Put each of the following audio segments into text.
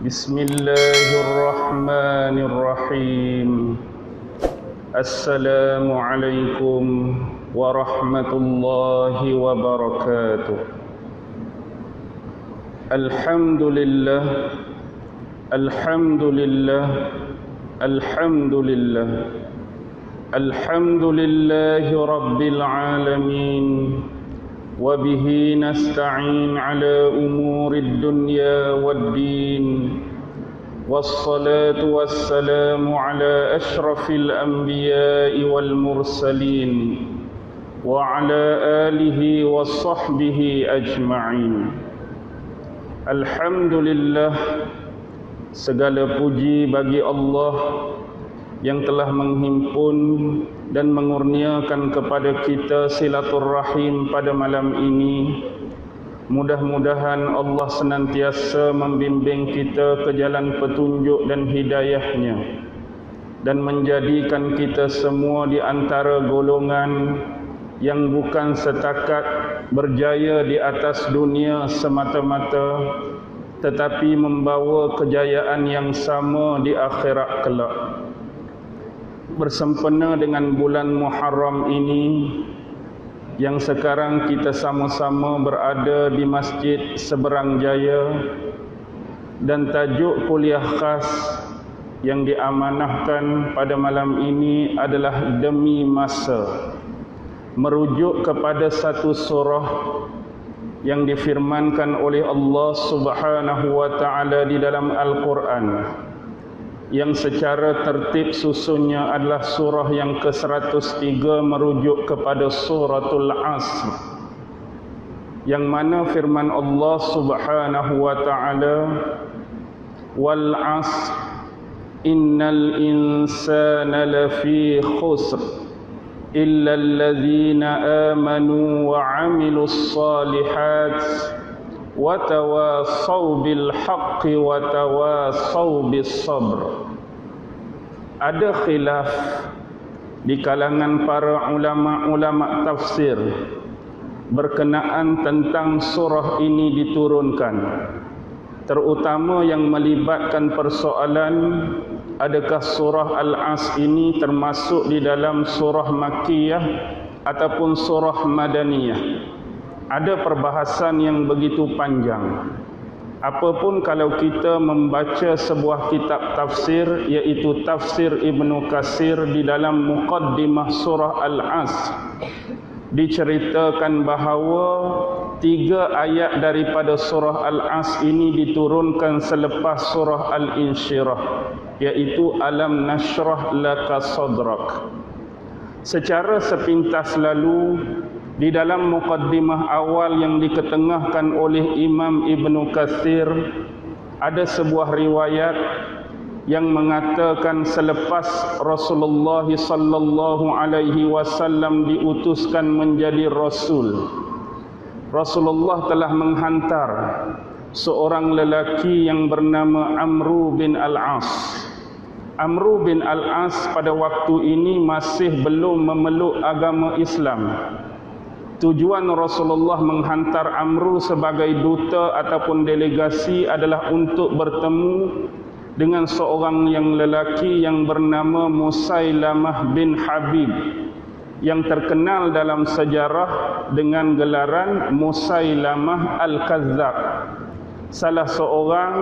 Bismillahirrahmanirrahim. Assalamualaikum warahmatullahi wabarakatuh. Alhamdulillah, alhamdulillah, alhamdulillah, alhamdulillahi rabbil alamin. Wabihi nasta'in ala umurid dunya waddin. Wassalatu wassalamu ala ashrafil anbiya'i wal mursalin wa ala alihi wa sahbihi ajma'in. Alhamdulillah, segala puji bagi Allah yang telah menghimpun dan mengurniakan kepada kita silaturrahim pada malam ini. Mudah-mudahan Allah senantiasa membimbing kita ke jalan petunjuk dan hidayahnya, dan menjadikan kita semua di antara golongan yang bukan setakat berjaya di atas dunia semata-mata, tetapi membawa kejayaan yang sama di akhirat kelak. Bersempena dengan bulan Muharram ini, yang sekarang kita sama-sama berada di Masjid Seberang Jaya, dan tajuk kuliah khas yang diamanahkan pada malam ini adalah Demi Masa, merujuk kepada satu surah yang difirmankan oleh Allah Subhanahu wa taala di dalam Al-Quran, yang secara tertib susunnya adalah surah yang ke-103, merujuk kepada suratul Asr, yang mana firman Allah Subhanahu wa taala, wal asr innal insana lafi khusr illa alladhina amanu wa amilus salihat wa tawasaw bil haqqi wa tawasaw bis sabr. Ada khilaf di kalangan para ulama-ulama tafsir berkenaan tentang surah ini diturunkan, terutama yang melibatkan persoalan adakah surah Al-Asr ini termasuk di dalam surah Makkiyah ataupun surah Madaniyah. Ada perbahasan yang begitu panjang. Apapun kalau kita membaca sebuah kitab tafsir, iaitu tafsir Ibnu Katsir, di dalam muqaddimah surah Al-Asr diceritakan bahawa 3 ayat daripada surah Al-Asr ini diturunkan selepas surah Al-Insyirah, iaitu Alam Nashrah Laka Sadrak. Secara sepintas lalu, di dalam muqaddimah awal yang diketengahkan oleh Imam Ibnu Katsir, ada sebuah riwayat yang mengatakan selepas Rasulullah sallallahu alaihi wasallam diutuskan menjadi rasul, Rasulullah telah menghantar seorang lelaki yang bernama Amru bin Al-As. Amru bin Al-As pada waktu ini masih belum memeluk agama Islam. Tujuan Rasulullah menghantar Amru sebagai duta ataupun delegasi adalah untuk bertemu dengan seorang yang lelaki yang bernama Musailamah bin Habib, yang terkenal dalam sejarah dengan gelaran Musailamah Al-Kazzab, salah seorang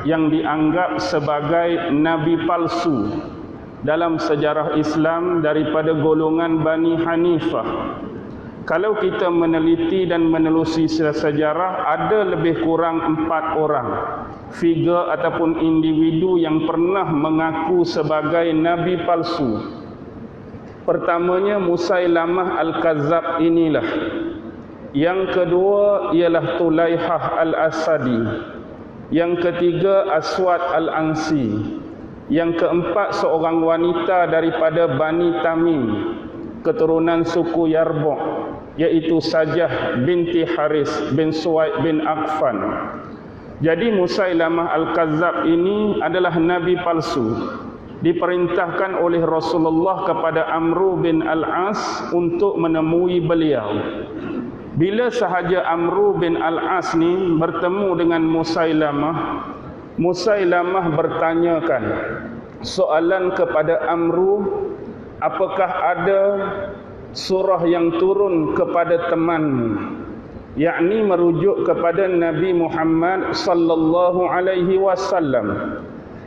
yang dianggap sebagai nabi palsu dalam sejarah Islam daripada golongan Bani Hanifah. Kalau kita meneliti dan menelusuri sejarah, ada lebih kurang 4 orang figure ataupun individu yang pernah mengaku sebagai nabi palsu. Pertamanya Musailamah Al-Kazzab inilah. Yang kedua ialah Tulaihah Al-Asadi. Yang ketiga Aswad Al-Ansi. Yang keempat seorang wanita daripada Bani Tamim, keturunan suku Yarbu', iaitu Sajah binti Haris bin Suwaid bin Affan. Jadi Musailamah Al-Kazzab ini adalah nabi palsu. Diperintahkan oleh Rasulullah kepada Amru bin Al-As untuk menemui beliau. Bila sahaja Amru bin Al-As ni bertemu dengan Musailamah, Musailamah bertanyakan soalan kepada Amru, apakah ada surah yang turun kepada temanmu, yakni merujuk kepada Nabi Muhammad sallallahu alaihi wasallam.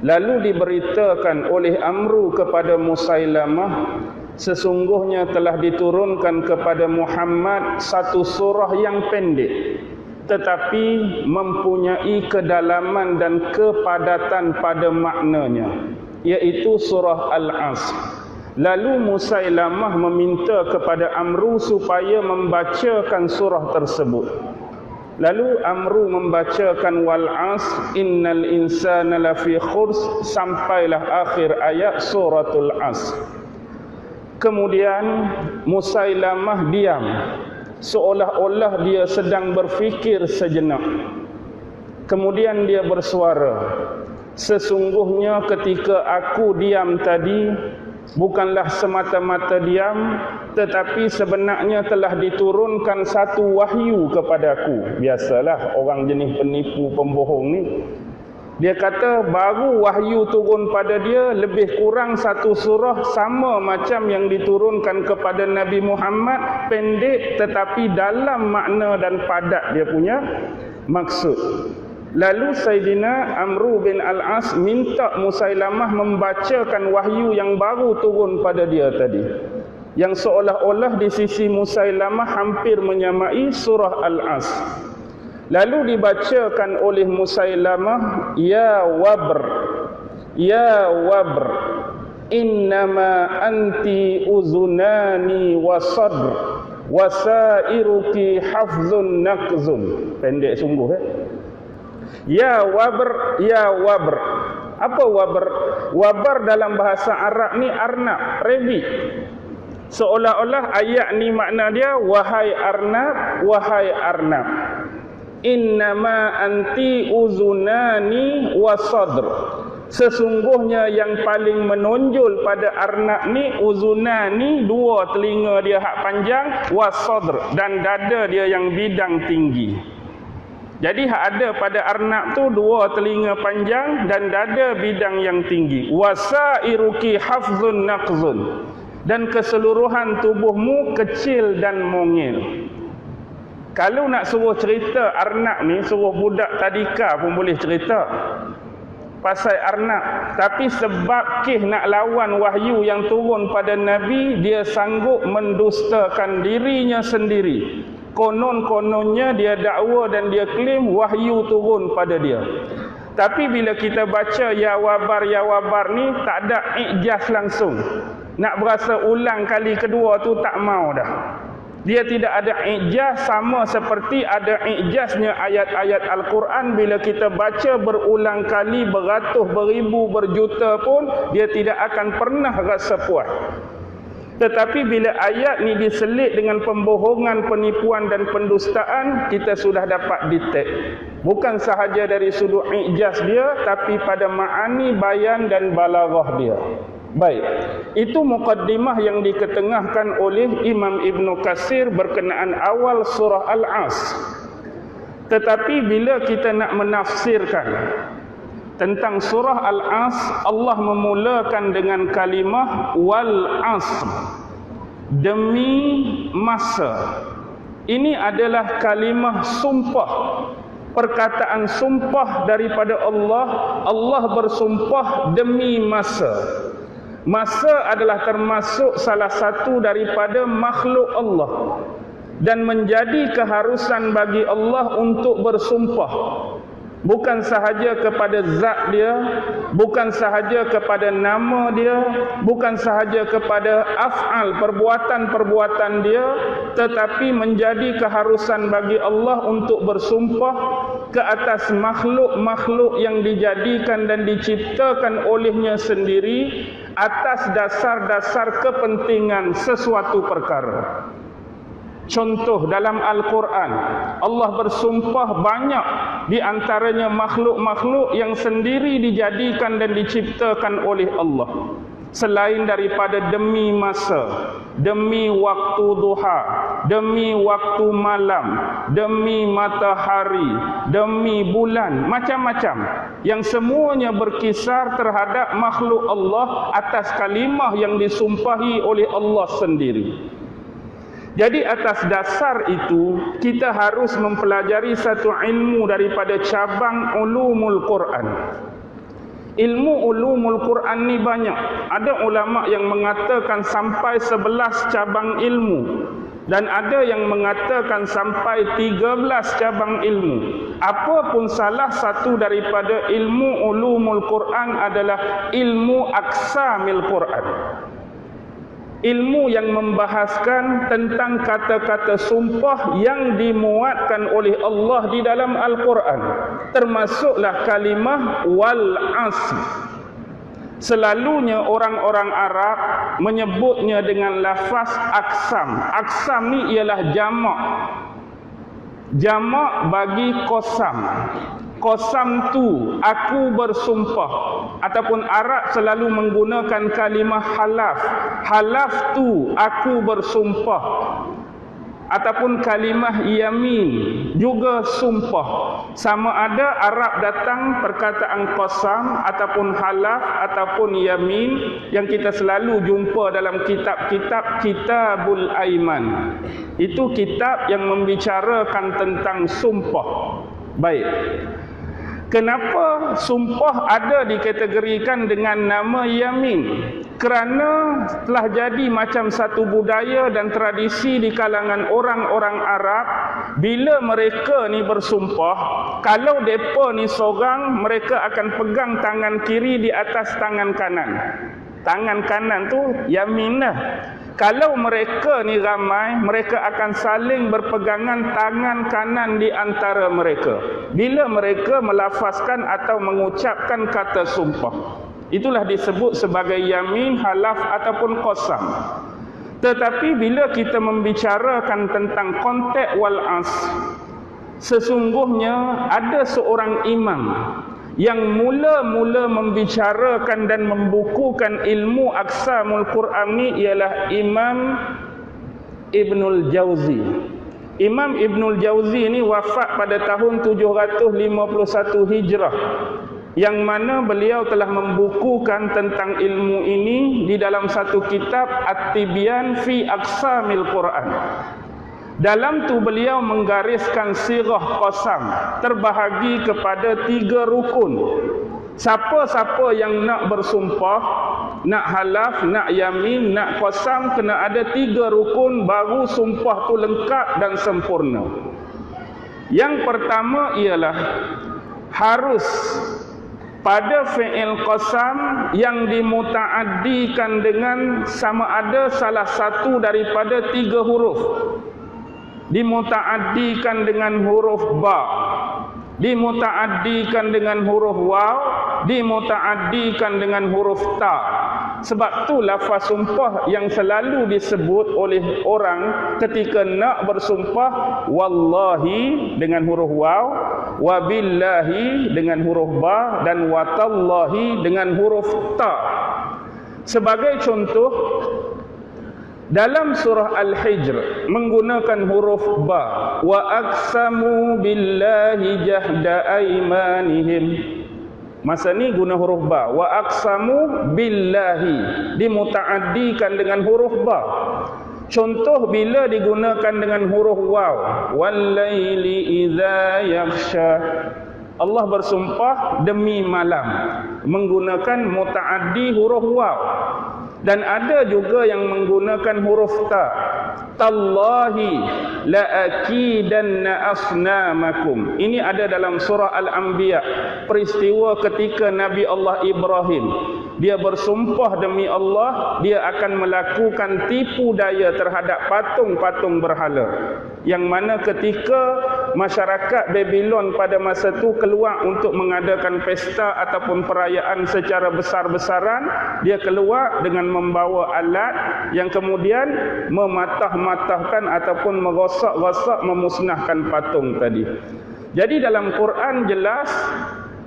Lalu diberitakan oleh Amru kepada Musailamah, sesungguhnya telah diturunkan kepada Muhammad satu surah yang pendek tetapi mempunyai kedalaman dan kepadatan pada maknanya, iaitu surah Al-Asr. Lalu Musailamah meminta kepada Amru supaya membacakan surah tersebut. Lalu Amru membacakan wal asr innal insana lafi khurs sampailah akhir ayat suratul Asr. Kemudian Musailamah diam, seolah-olah dia sedang berfikir sejenak. Kemudian dia bersuara, sesungguhnya ketika aku diam tadi bukanlah semata-mata diam, tetapi sebenarnya telah diturunkan satu wahyu kepadaku. Biasalah orang jenis penipu pembohong ni, dia kata baru wahyu turun pada dia lebih kurang satu surah sama macam yang diturunkan kepada Nabi Muhammad, pendek tetapi dalam makna dan padat dia punya maksud. Lalu Sayyidina Amru bin Al-As minta Musailamah membacakan wahyu yang baru turun pada dia tadi, yang seolah-olah di sisi Musailamah hampir menyamai surah Al-Asr. Lalu dibacakan oleh Musailamah, ya wabr, ya wabr, innama anti uzunani wa sadr, wasairuki hafzun nakzun. Pendek sungguh Ya wabr, ya wabr. Apa wabr? Wabr dalam bahasa Arab ni arnab, rabbit. Seolah-olah ayat ni makna dia, wahai arnab, wahai arnab, innama anti uzunani wa sadr. Sesungguhnya yang paling menonjol pada arnab ni uzunani, dua telinga dia hak panjang, wa sadr, dan dada dia yang bidang tinggi. Jadi hak ada pada arnab tu dua telinga panjang dan dada bidang yang tinggi. Wasairuki hafzun naqzun, dan keseluruhan tubuhmu kecil dan mongil. Kalau nak suruh cerita arnab ni, suruh budak tadika pun boleh cerita pasal arnab. Tapi sebab nak lawan wahyu yang turun pada Nabi, dia sanggup mendustakan dirinya sendiri. Konon-kononnya dia dakwa dan dia klaim wahyu turun pada dia. Tapi bila kita baca ya wabar ni, tak ada ijaz langsung. Nak berasa ulang kali kedua tu tak mau dah. Dia tidak ada ijaz, sama seperti ada ijaznya ayat-ayat Al-Quran. Bila kita baca berulang kali, beratus, beribu, berjuta pun, dia tidak akan pernah rasa puas. Tetapi bila ayat ni diselit dengan pembohongan, penipuan dan pendustaan, kita sudah dapat detect. Bukan sahaja dari sudut ijaz dia, tapi pada ma'ani, bayan dan balaghah dia. Baik, itu muqaddimah yang diketengahkan oleh Imam Ibn Katsir berkenaan awal surah Al-Asr. Tetapi bila kita nak menafsirkan tentang surah Al-Asr, Allah memulakan dengan kalimah wal asr, demi masa. Ini adalah kalimah sumpah, perkataan sumpah daripada Allah. Allah bersumpah demi masa. Masa adalah termasuk salah satu daripada makhluk Allah, dan menjadi keharusan bagi Allah untuk bersumpah. Bukan sahaja kepada zat dia, bukan sahaja kepada nama dia, bukan sahaja kepada af'al, perbuatan-perbuatan dia, tetapi menjadi keharusan bagi Allah untuk bersumpah ke atas makhluk-makhluk yang dijadikan dan diciptakan olehnya sendiri atas dasar-dasar kepentingan sesuatu perkara. Contoh dalam Al-Quran, Allah bersumpah banyak, di antaranya makhluk-makhluk yang sendiri dijadikan dan diciptakan oleh Allah. Selain daripada demi masa, demi waktu duha, demi waktu malam, demi matahari, demi bulan, macam-macam yang semuanya berkisar terhadap makhluk Allah atas kalimah yang disumpahi oleh Allah sendiri. Jadi atas dasar itu kita harus mempelajari satu ilmu daripada cabang ulumul Quran. Ilmu ulumul Quran ni banyak. Ada ulama yang mengatakan sampai 11 cabang ilmu dan ada yang mengatakan sampai 13 cabang ilmu. Apapun salah satu daripada ilmu ulumul Quran adalah ilmu aqsamil Quran. Ilmu yang membahaskan tentang kata-kata sumpah yang dimuatkan oleh Allah di dalam Al-Quran, termasuklah kalimah wal asr. Selalunya orang-orang Arab menyebutnya dengan lafaz aqsam. Aqsam ni ialah jamak. Jamak bagi qasam. Qasam tu, aku bersumpah. Ataupun Arab selalu menggunakan kalimah halaf. Halaf tu, aku bersumpah. Ataupun kalimah yamin, juga sumpah. Sama ada Arab datang perkataan qasam ataupun halaf ataupun yamin yang kita selalu jumpa dalam kitab-kitab Kitabul Aiman. Itu kitab yang membicarakan tentang sumpah. Baik. Kenapa sumpah ada dikategorikan dengan nama yamin? Kerana telah jadi macam satu budaya dan tradisi di kalangan orang-orang Arab. Bila mereka ni bersumpah, kalau mereka ni seorang, mereka akan pegang tangan kiri di atas tangan kanan. Tangan kanan tu yamin lah. Kalau mereka ni ramai, mereka akan saling berpegangan tangan kanan di antara mereka bila mereka melafazkan atau mengucapkan kata sumpah. Itulah disebut sebagai yamin, halaf ataupun qasam. Tetapi bila kita membicarakan tentang konteks wal asr, sesungguhnya ada seorang imam yang mula-mula membicarakan dan membukukan ilmu aqsamul Quran ni ialah Imam Ibnul Jauzi. Imam Ibnul Jauzi ni wafat pada tahun 751 Hijrah, yang mana beliau telah membukukan tentang ilmu ini di dalam satu kitab At-Tibyan fi Aqsamil Quran. Dalam tu beliau menggariskan sirah qasam terbahagi kepada 3 rukun. Siapa-siapa yang nak bersumpah, nak halaf, nak yamin, nak qasam, kena ada 3 rukun baru sumpah tu lengkap dan sempurna. Yang pertama ialah harus pada fi'il qasam yang dimutaaddikan dengan sama ada salah satu daripada 3 huruf. Dimutaaddikan dengan huruf ba, dimutaaddikan dengan huruf waw, dimutaaddikan dengan huruf ta. Sebab tu lafaz sumpah yang selalu disebut oleh orang ketika nak bersumpah, wallahi dengan huruf waw, wabillahi dengan huruf ba, dan watallahi dengan huruf ta. Sebagai contoh, dalam surah Al-Hijr menggunakan huruf ba, wa aqsamu billahi jahda aimanihim. Masa ni guna huruf ba, wa aqsamu billahi dimutaaddikan dengan huruf ba. Contoh bila digunakan dengan huruf waw, wal-laili idza yaghsha, Allah bersumpah demi malam, menggunakan mutaaddi huruf waw. Dan ada juga yang menggunakan huruf ta. Tallahi la'akidanna asnamakum. Ini ada dalam surah Al-Anbiya. Peristiwa ketika Nabi Allah Ibrahim, dia bersumpah demi Allah, dia akan melakukan tipu daya terhadap patung-patung berhala. Yang mana ketika masyarakat Babylon pada masa itu keluar untuk mengadakan pesta ataupun perayaan secara besar-besaran, dia keluar dengan membawa alat yang kemudian mematah-matahkan ataupun merosak-rosak, memusnahkan patung tadi. Jadi dalam Quran jelas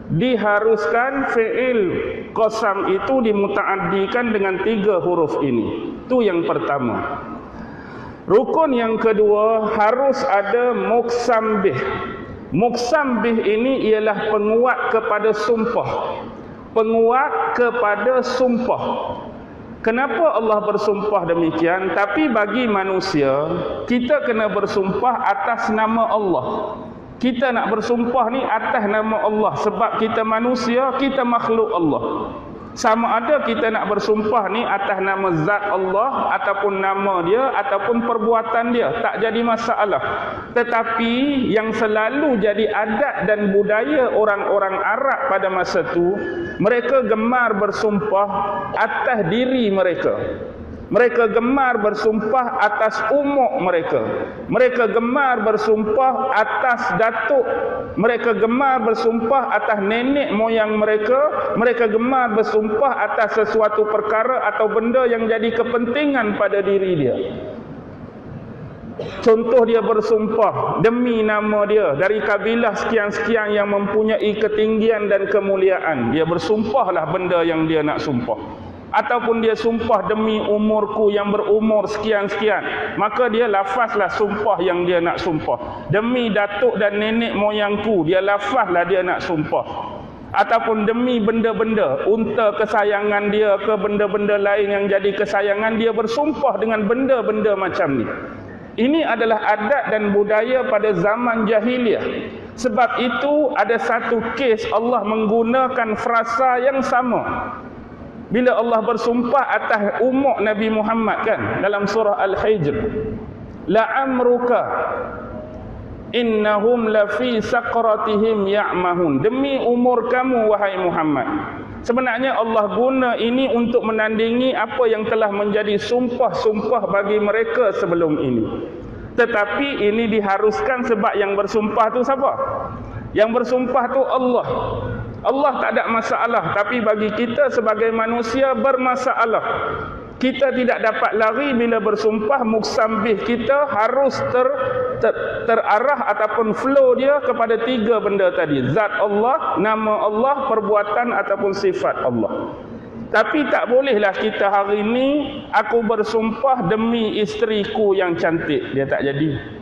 diharuskan fi'il qasam itu dimutaaddikan dengan 3 huruf ini. Itu yang pertama. Rukun yang kedua, harus ada muqsam bih. Muqsam bih ini ialah penguat kepada sumpah. Penguat kepada sumpah. Kenapa Allah bersumpah demikian? Tapi bagi manusia, kita kena bersumpah atas nama Allah. Kita nak bersumpah ni atas nama Allah. Sebab kita manusia, kita makhluk Allah. Sama ada kita nak bersumpah ni atas nama zat Allah, ataupun nama dia, ataupun perbuatan dia, tak jadi masalah. Tetapi yang selalu jadi adat dan budaya orang-orang Arab pada masa tu, mereka gemar bersumpah atas diri mereka. Mereka gemar bersumpah atas umuk mereka. Mereka gemar bersumpah atas datuk. Mereka gemar bersumpah atas nenek moyang mereka. Mereka gemar bersumpah atas sesuatu perkara atau benda yang jadi kepentingan pada diri dia. Contoh, dia bersumpah demi nama dia dari kabilah sekian-sekian yang mempunyai ketinggian dan kemuliaan. Dia bersumpahlah benda yang dia nak sumpah. Ataupun dia sumpah demi umurku yang berumur sekian-sekian, maka dia lafazlah sumpah yang dia nak sumpah. Demi datuk dan nenek moyangku, dia lafazlah dia nak sumpah. Ataupun demi benda-benda, unta kesayangan dia ke benda-benda lain yang jadi kesayangan, dia bersumpah dengan benda-benda macam ni. Ini adalah adat dan budaya pada zaman jahiliah. Sebab itu ada satu kes Allah menggunakan frasa yang sama. Bila Allah bersumpah atas umuk Nabi Muhammad kan, dalam surah Al-Hijr, la'amruka innahum lafi saqratihim ya'mahun. Demi umur kamu wahai Muhammad. Sebenarnya Allah guna ini untuk menandingi apa yang telah menjadi sumpah-sumpah bagi mereka sebelum ini. Tetapi ini diharuskan sebab yang bersumpah tu siapa? Yang bersumpah tu Allah. Allah tak ada masalah, tapi bagi kita sebagai manusia bermasalah. Kita tidak dapat lari bila bersumpah. Muqsam bih kita harus terarah ataupun flow dia kepada 3 benda tadi. Zat Allah, nama Allah, perbuatan ataupun sifat Allah. Tapi tak bolehlah kita hari ini aku bersumpah demi isteriku yang cantik. Dia tak jadi.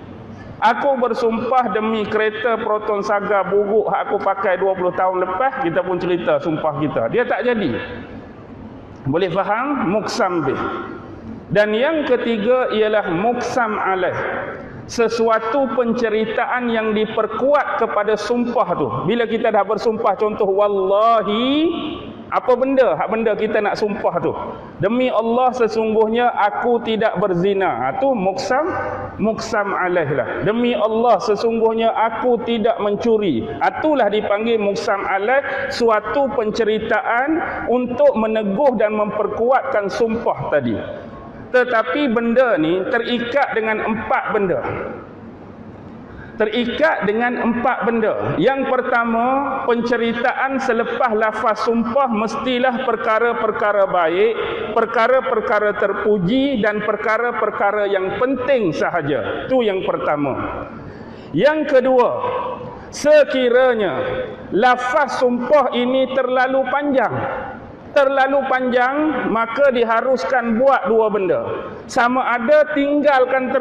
Aku bersumpah demi kereta Proton Saga buruk aku pakai 20 tahun lepas, kita pun cerita sumpah kita. Dia tak jadi. Boleh faham? Muqsam bih. Dan yang ketiga ialah muqsam alaih. Sesuatu penceritaan yang diperkuat kepada sumpah tu. Bila kita dah bersumpah, contoh wallahi, apa benda? Hak benda kita nak sumpah tu. Demi Allah sesungguhnya aku tidak berzina. Itu muqsam alaih lah. Demi Allah sesungguhnya aku tidak mencuri. Itulah dipanggil muqsam alaih, suatu penceritaan untuk meneguh dan memperkuatkan sumpah tadi. Tetapi benda ni terikat dengan 4 benda. Terikat dengan 4 benda. Yang pertama, penceritaan selepas lafaz sumpah mestilah perkara-perkara baik, perkara-perkara terpuji dan perkara-perkara yang penting sahaja. Itu yang pertama. Yang kedua, sekiranya lafaz sumpah ini terlalu panjang, maka diharuskan buat 2 benda. Sama ada tinggalkan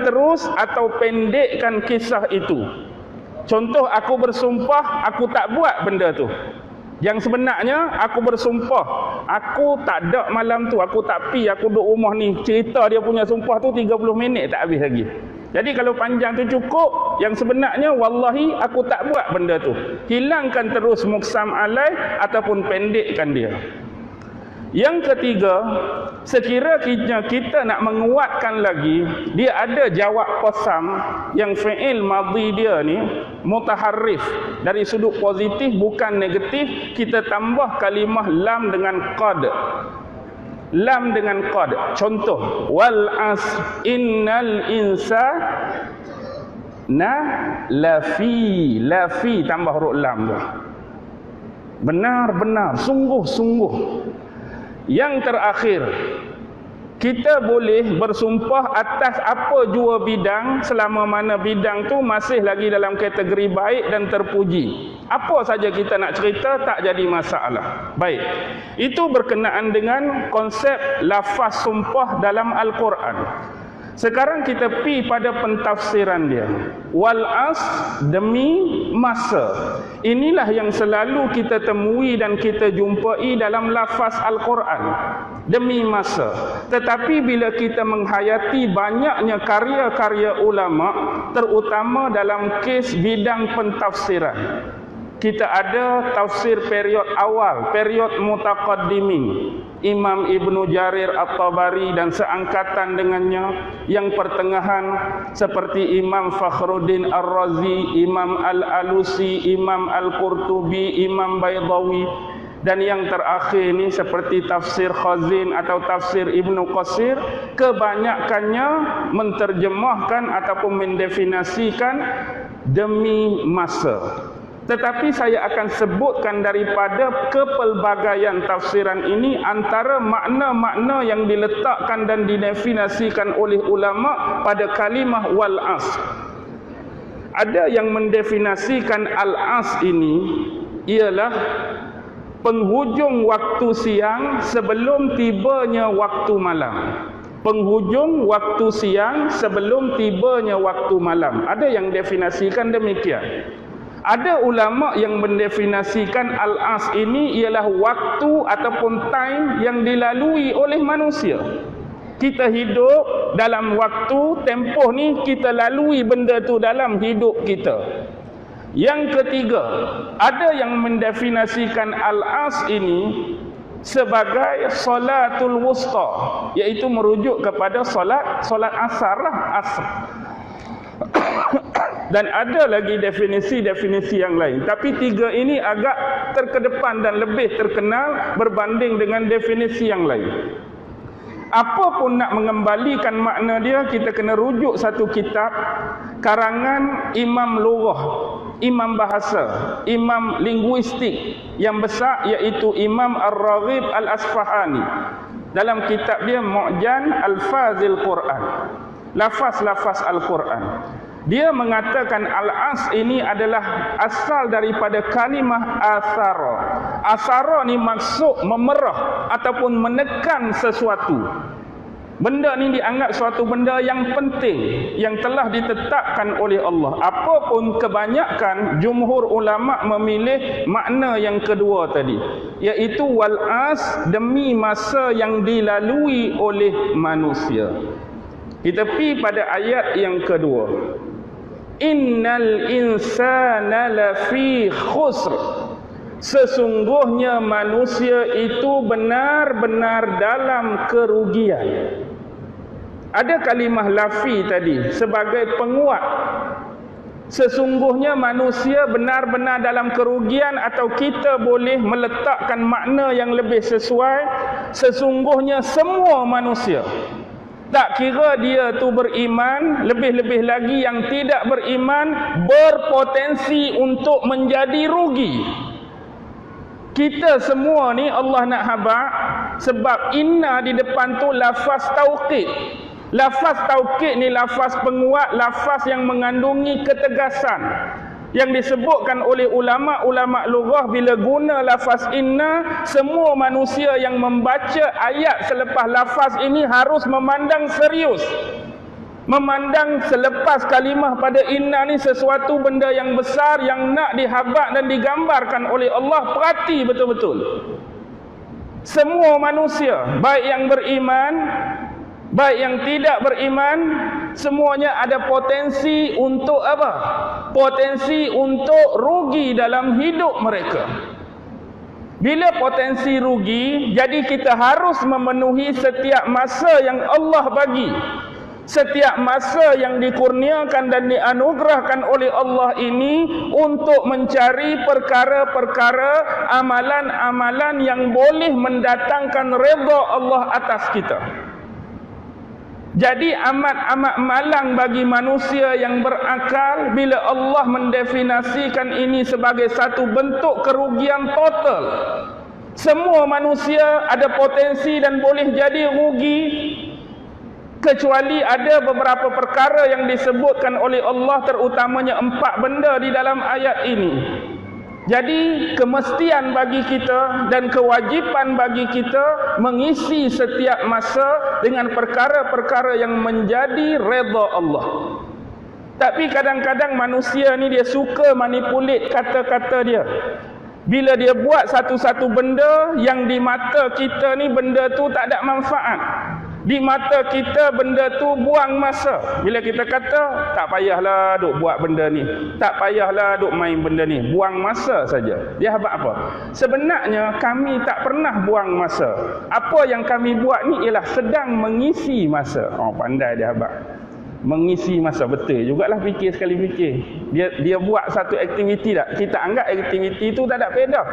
terus atau pendekkan kisah itu. Contoh, aku bersumpah aku tak buat benda tu. Yang sebenarnya aku bersumpah aku tak ada malam tu, aku tak pi, aku duduk rumah ni. Cerita dia punya sumpah tu 30 minit tak habis lagi. Jadi kalau panjang tu cukup, yang sebenarnya wallahi aku tak buat benda tu. Hilangkan terus muqsam alaih ataupun pendekkan dia. Yang ketiga, sekiranya kita nak menguatkan lagi, dia ada jawab qasam yang fi'il madhi dia ni mutaharrif. Dari sudut positif bukan negatif, kita tambah kalimah lam dengan qad. Lam dengan qad. Contoh, wal as innal insana lafi tambah huruf lam tu. Benar-benar, sungguh-sungguh. Yang terakhir, kita boleh bersumpah atas apa jua bidang selama mana bidang tu masih lagi dalam kategori baik dan terpuji. Apa saja kita nak cerita tak jadi masalah. Baik. Itu berkenaan dengan konsep lafaz sumpah dalam Al-Quran. Sekarang kita pi pada pentafsiran dia. Wal as, demi masa. Inilah yang selalu kita temui dan kita jumpai dalam lafaz Al-Quran. Demi masa. Tetapi bila kita menghayati banyaknya karya-karya ulama, terutama dalam kes bidang pentafsiran, kita ada tafsir period awal, period mutaqaddimin, Imam Ibnu Jarir At-Tabari dan seangkatan dengannya. Yang pertengahan seperti Imam Fakhruddin Ar-Razi, Imam Al-Alusi, Imam Al-Qurtubi, Imam Baydawi. Dan yang terakhir ni seperti tafsir Khazin atau tafsir Ibnu Qasir, kebanyakannya menterjemahkan ataupun mendefinisikan demi masa. Tetapi saya akan sebutkan daripada kepelbagaian tafsiran ini antara makna-makna yang diletakkan dan didefinisikan oleh ulama pada kalimah wal as. Ada yang mendefinisikan al-as ini ialah penghujung waktu siang sebelum tibanya waktu malam. Penghujung waktu siang sebelum tibanya waktu malam. Ada yang definisikan demikian. Ada ulama yang mendefinisikan al-as ini ialah waktu ataupun time yang dilalui oleh manusia. Kita hidup dalam waktu tempoh ni, kita lalui benda tu dalam hidup kita. Yang ketiga, ada yang mendefinisikan al-as ini sebagai solatul wusta, iaitu merujuk kepada solat asar lah, asar. Dan ada lagi definisi-definisi yang lain. Tapi tiga ini agak terkedepan dan lebih terkenal berbanding dengan definisi yang lain. Apa pun nak mengembalikan makna dia, kita kena rujuk satu kitab karangan Imam Lughah, Imam Bahasa, Imam Linguistik yang besar, iaitu Imam Ar-Raghib Al-Asfahani. Dalam kitab dia Mu'jan Al-Fazil Quran, lafaz-lafaz Al-Quran. Dia mengatakan al-as ini adalah asal daripada kalimah asara. Asara ni maksud memerah ataupun menekan sesuatu. Benda ni dianggap suatu benda yang penting, yang telah ditetapkan oleh Allah. Apapun kebanyakan jumhur ulama memilih makna yang kedua tadi, iaitu wal-as, demi masa yang dilalui oleh manusia. Kita pergi pada ayat yang kedua. Innal insana lafi khusr. Sesungguhnya manusia itu benar-benar dalam kerugian. Ada kalimah lafi tadi sebagai penguat. Sesungguhnya manusia benar-benar dalam kerugian, atau kita boleh meletakkan makna yang lebih sesuai, sesungguhnya semua manusia. Tak kira dia tu beriman, lebih-lebih lagi yang tidak beriman, berpotensi untuk menjadi rugi. Kita semua ni Allah nak habaq, sebab inna di depan tu lafaz taukid. Lafaz taukid ni lafaz penguat, lafaz yang mengandungi ketegasan. Yang disebutkan oleh ulama-ulama lughah, bila guna lafaz inna, semua manusia yang membaca ayat selepas lafaz ini harus memandang serius. Memandang selepas kalimah pada inna ni sesuatu benda yang besar yang nak dihabaq dan digambarkan oleh Allah. Perhati betul-betul. Semua manusia, baik yang beriman, baik yang tidak beriman, semuanya ada potensi untuk apa? Potensi untuk rugi dalam hidup mereka. Bila potensi rugi, jadi kita harus memenuhi setiap masa yang Allah bagi. Setiap masa yang dikurniakan dan dianugerahkan oleh Allah ini untuk mencari perkara-perkara, amalan-amalan yang boleh mendatangkan redha Allah atas kita. Jadi amat-amat malang bagi manusia yang berakal bila Allah mendefinisikan ini sebagai satu bentuk kerugian total. Semua manusia ada potensi dan boleh jadi rugi kecuali ada beberapa perkara yang disebutkan oleh Allah, terutamanya 4 benda di dalam ayat ini. Jadi kemestian bagi kita dan kewajipan bagi kita mengisi setiap masa dengan perkara-perkara yang menjadi redha Allah. Tapi kadang-kadang manusia ni dia suka manipulate kata-kata dia. Bila dia buat satu-satu benda yang di mata kita ni benda tu tak ada manfaat, di mata kita benda tu buang masa. Bila kita kata tak payahlah duk buat benda ni, tak payahlah duk main benda ni, buang masa saja. Dia habaq apa? Sebenarnya kami tak pernah buang masa. Apa yang kami buat ni ialah sedang mengisi masa. Oh, pandai dia habaq. Mengisi masa, betul jugalah, fikir sekali fikir. Dia buat satu aktiviti tak? Kita anggap aktiviti tu tak ada faedah.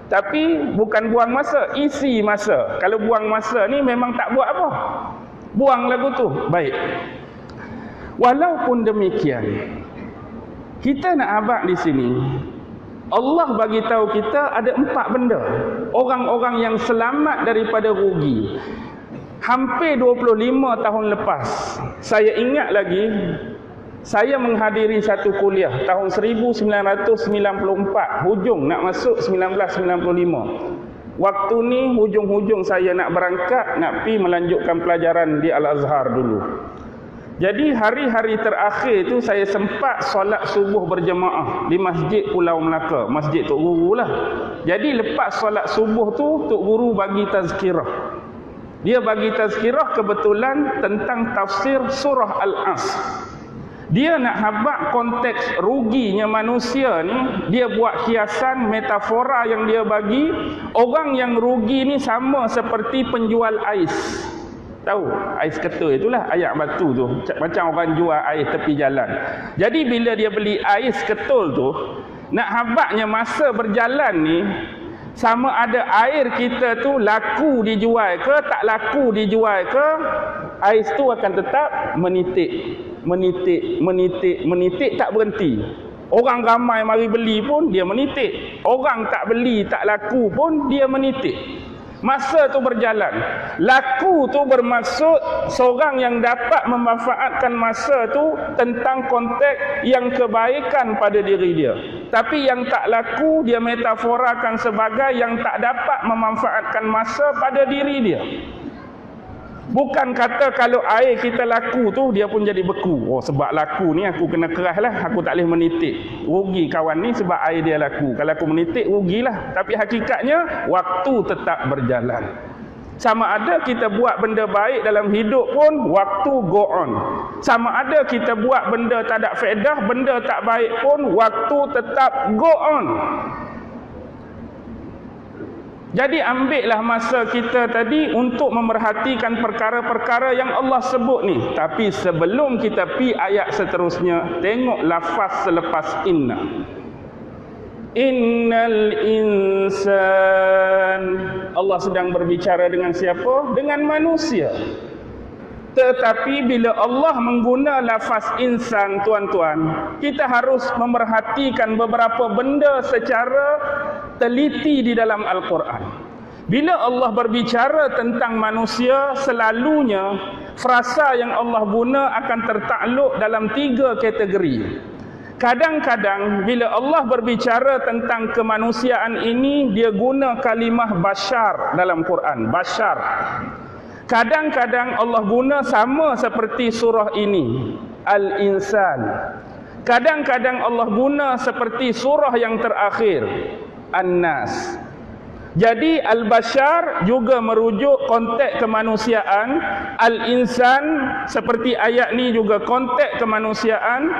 Tapi bukan buang masa, isi masa. Kalau buang masa ni memang tak buat apa. Buang lagu tu. Baik. Walaupun demikian, kita nak abad di sini, Allah bagi tahu kita ada 4 benda. Orang-orang yang selamat daripada rugi. Hampir 25 tahun lepas, saya ingat lagi, saya menghadiri satu kuliah tahun 1994, hujung nak masuk 1995. Waktu ni hujung-hujung saya nak berangkat, nak pergi melanjutkan pelajaran di Al-Azhar dulu. Jadi hari-hari terakhir tu saya sempat solat subuh berjemaah di Masjid Pulau Melaka, Masjid Tok Guru lah. Jadi lepas solat subuh tu, Tok Guru bagi tazkirah. Dia bagi tazkirah kebetulan tentang tafsir surah Al-As. Dia nak habaq konteks ruginya manusia ni, dia buat hiasan metafora yang dia bagi. Orang yang rugi ni sama seperti penjual ais. Tahu, ais ketul itulah, air batu tu. Macam orang jual ais tepi jalan. Jadi bila dia beli ais ketul tu, nak habaqnya masa berjalan ni, sama ada air kita tu laku dijual ke tak laku dijual ke, ais tu akan tetap menitik tak berhenti. Orang ramai mari beli pun dia menitik, orang tak beli tak laku pun dia menitik. Masa tu berjalan. Laku tu bermaksud seorang yang dapat memanfaatkan masa tu tentang konteks yang kebaikan pada diri dia. Tapi yang tak laku dia metaforakan sebagai yang tak dapat memanfaatkan masa pada diri dia. Bukan kata kalau air kita laku tu dia pun jadi beku. Oh, sebab laku ni aku kena kerah lah, aku tak boleh menitik. Rugi kawan ni sebab air dia laku. Kalau aku menitik rugilah. Tapi hakikatnya waktu tetap berjalan. Sama ada kita buat benda baik dalam hidup pun waktu go on. Sama ada kita buat benda tak ada faedah, benda tak baik pun waktu tetap go on. Jadi ambillah masa kita tadi untuk memerhatikan perkara-perkara yang Allah sebut ni. Tapi sebelum kita pi ayat seterusnya, tengok lafaz selepas inna. Innal insan. Allah sedang berbicara dengan siapa? Dengan manusia. Tetapi bila Allah mengguna lafaz insan, tuan-tuan, kita harus memerhatikan beberapa benda secara teliti di dalam Al-Quran. Bila Allah berbicara tentang manusia, selalunya frasa yang Allah guna akan tertakluk dalam 3 kategori. Kadang-kadang bila Allah berbicara tentang kemanusiaan ini, dia guna kalimah bashar dalam Quran, bashar. Kadang-kadang Allah guna sama seperti surah ini, Al-Insan. Kadang-kadang Allah guna seperti surah yang terakhir, An-Nas. Jadi Al-Bashar juga merujuk konteks kemanusiaan, Al-Insan seperti ayat ni juga konteks kemanusiaan,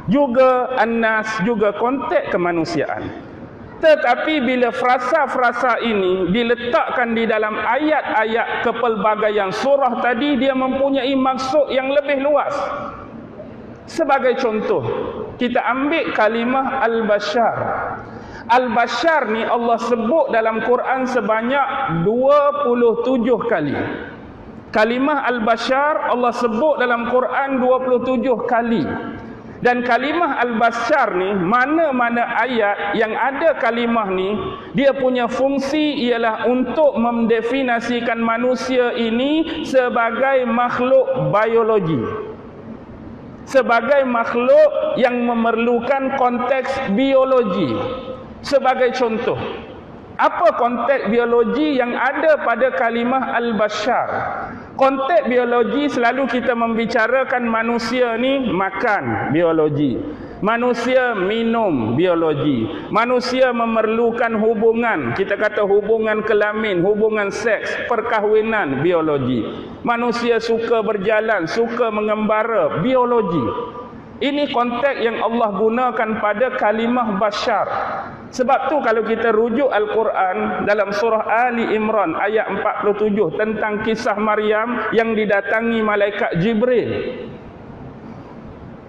juga An-Nas juga konteks kemanusiaan. Tetapi bila frasa-frasa ini diletakkan di dalam ayat-ayat kepelbagaian surah tadi, dia mempunyai maksud yang lebih luas. Sebagai contoh, kita ambil kalimah Al-Bashar. Al-Bashar ni Allah sebut dalam Quran sebanyak 27 kali. Kalimah Al-Bashar Allah sebut dalam Quran 27 kali. Dan kalimah al-bashar ni, mana-mana ayat yang ada kalimah ni, dia punya fungsi ialah untuk mendefinisikan manusia ini sebagai makhluk biologi, sebagai makhluk yang memerlukan konteks biologi. Sebagai contoh, apa konteks biologi yang ada pada kalimah al-bashar? Konteks biologi selalu kita membicarakan manusia ni makan, biologi. Manusia minum, biologi. Manusia memerlukan hubungan, kita kata hubungan kelamin, hubungan seks, perkahwinan, biologi. Manusia suka berjalan, suka mengembara, biologi. Ini konteks yang Allah gunakan pada kalimah bashar. Sebab tu kalau kita rujuk Al-Quran dalam surah Ali Imran ayat 47 tentang kisah Maryam yang didatangi malaikat Jibril.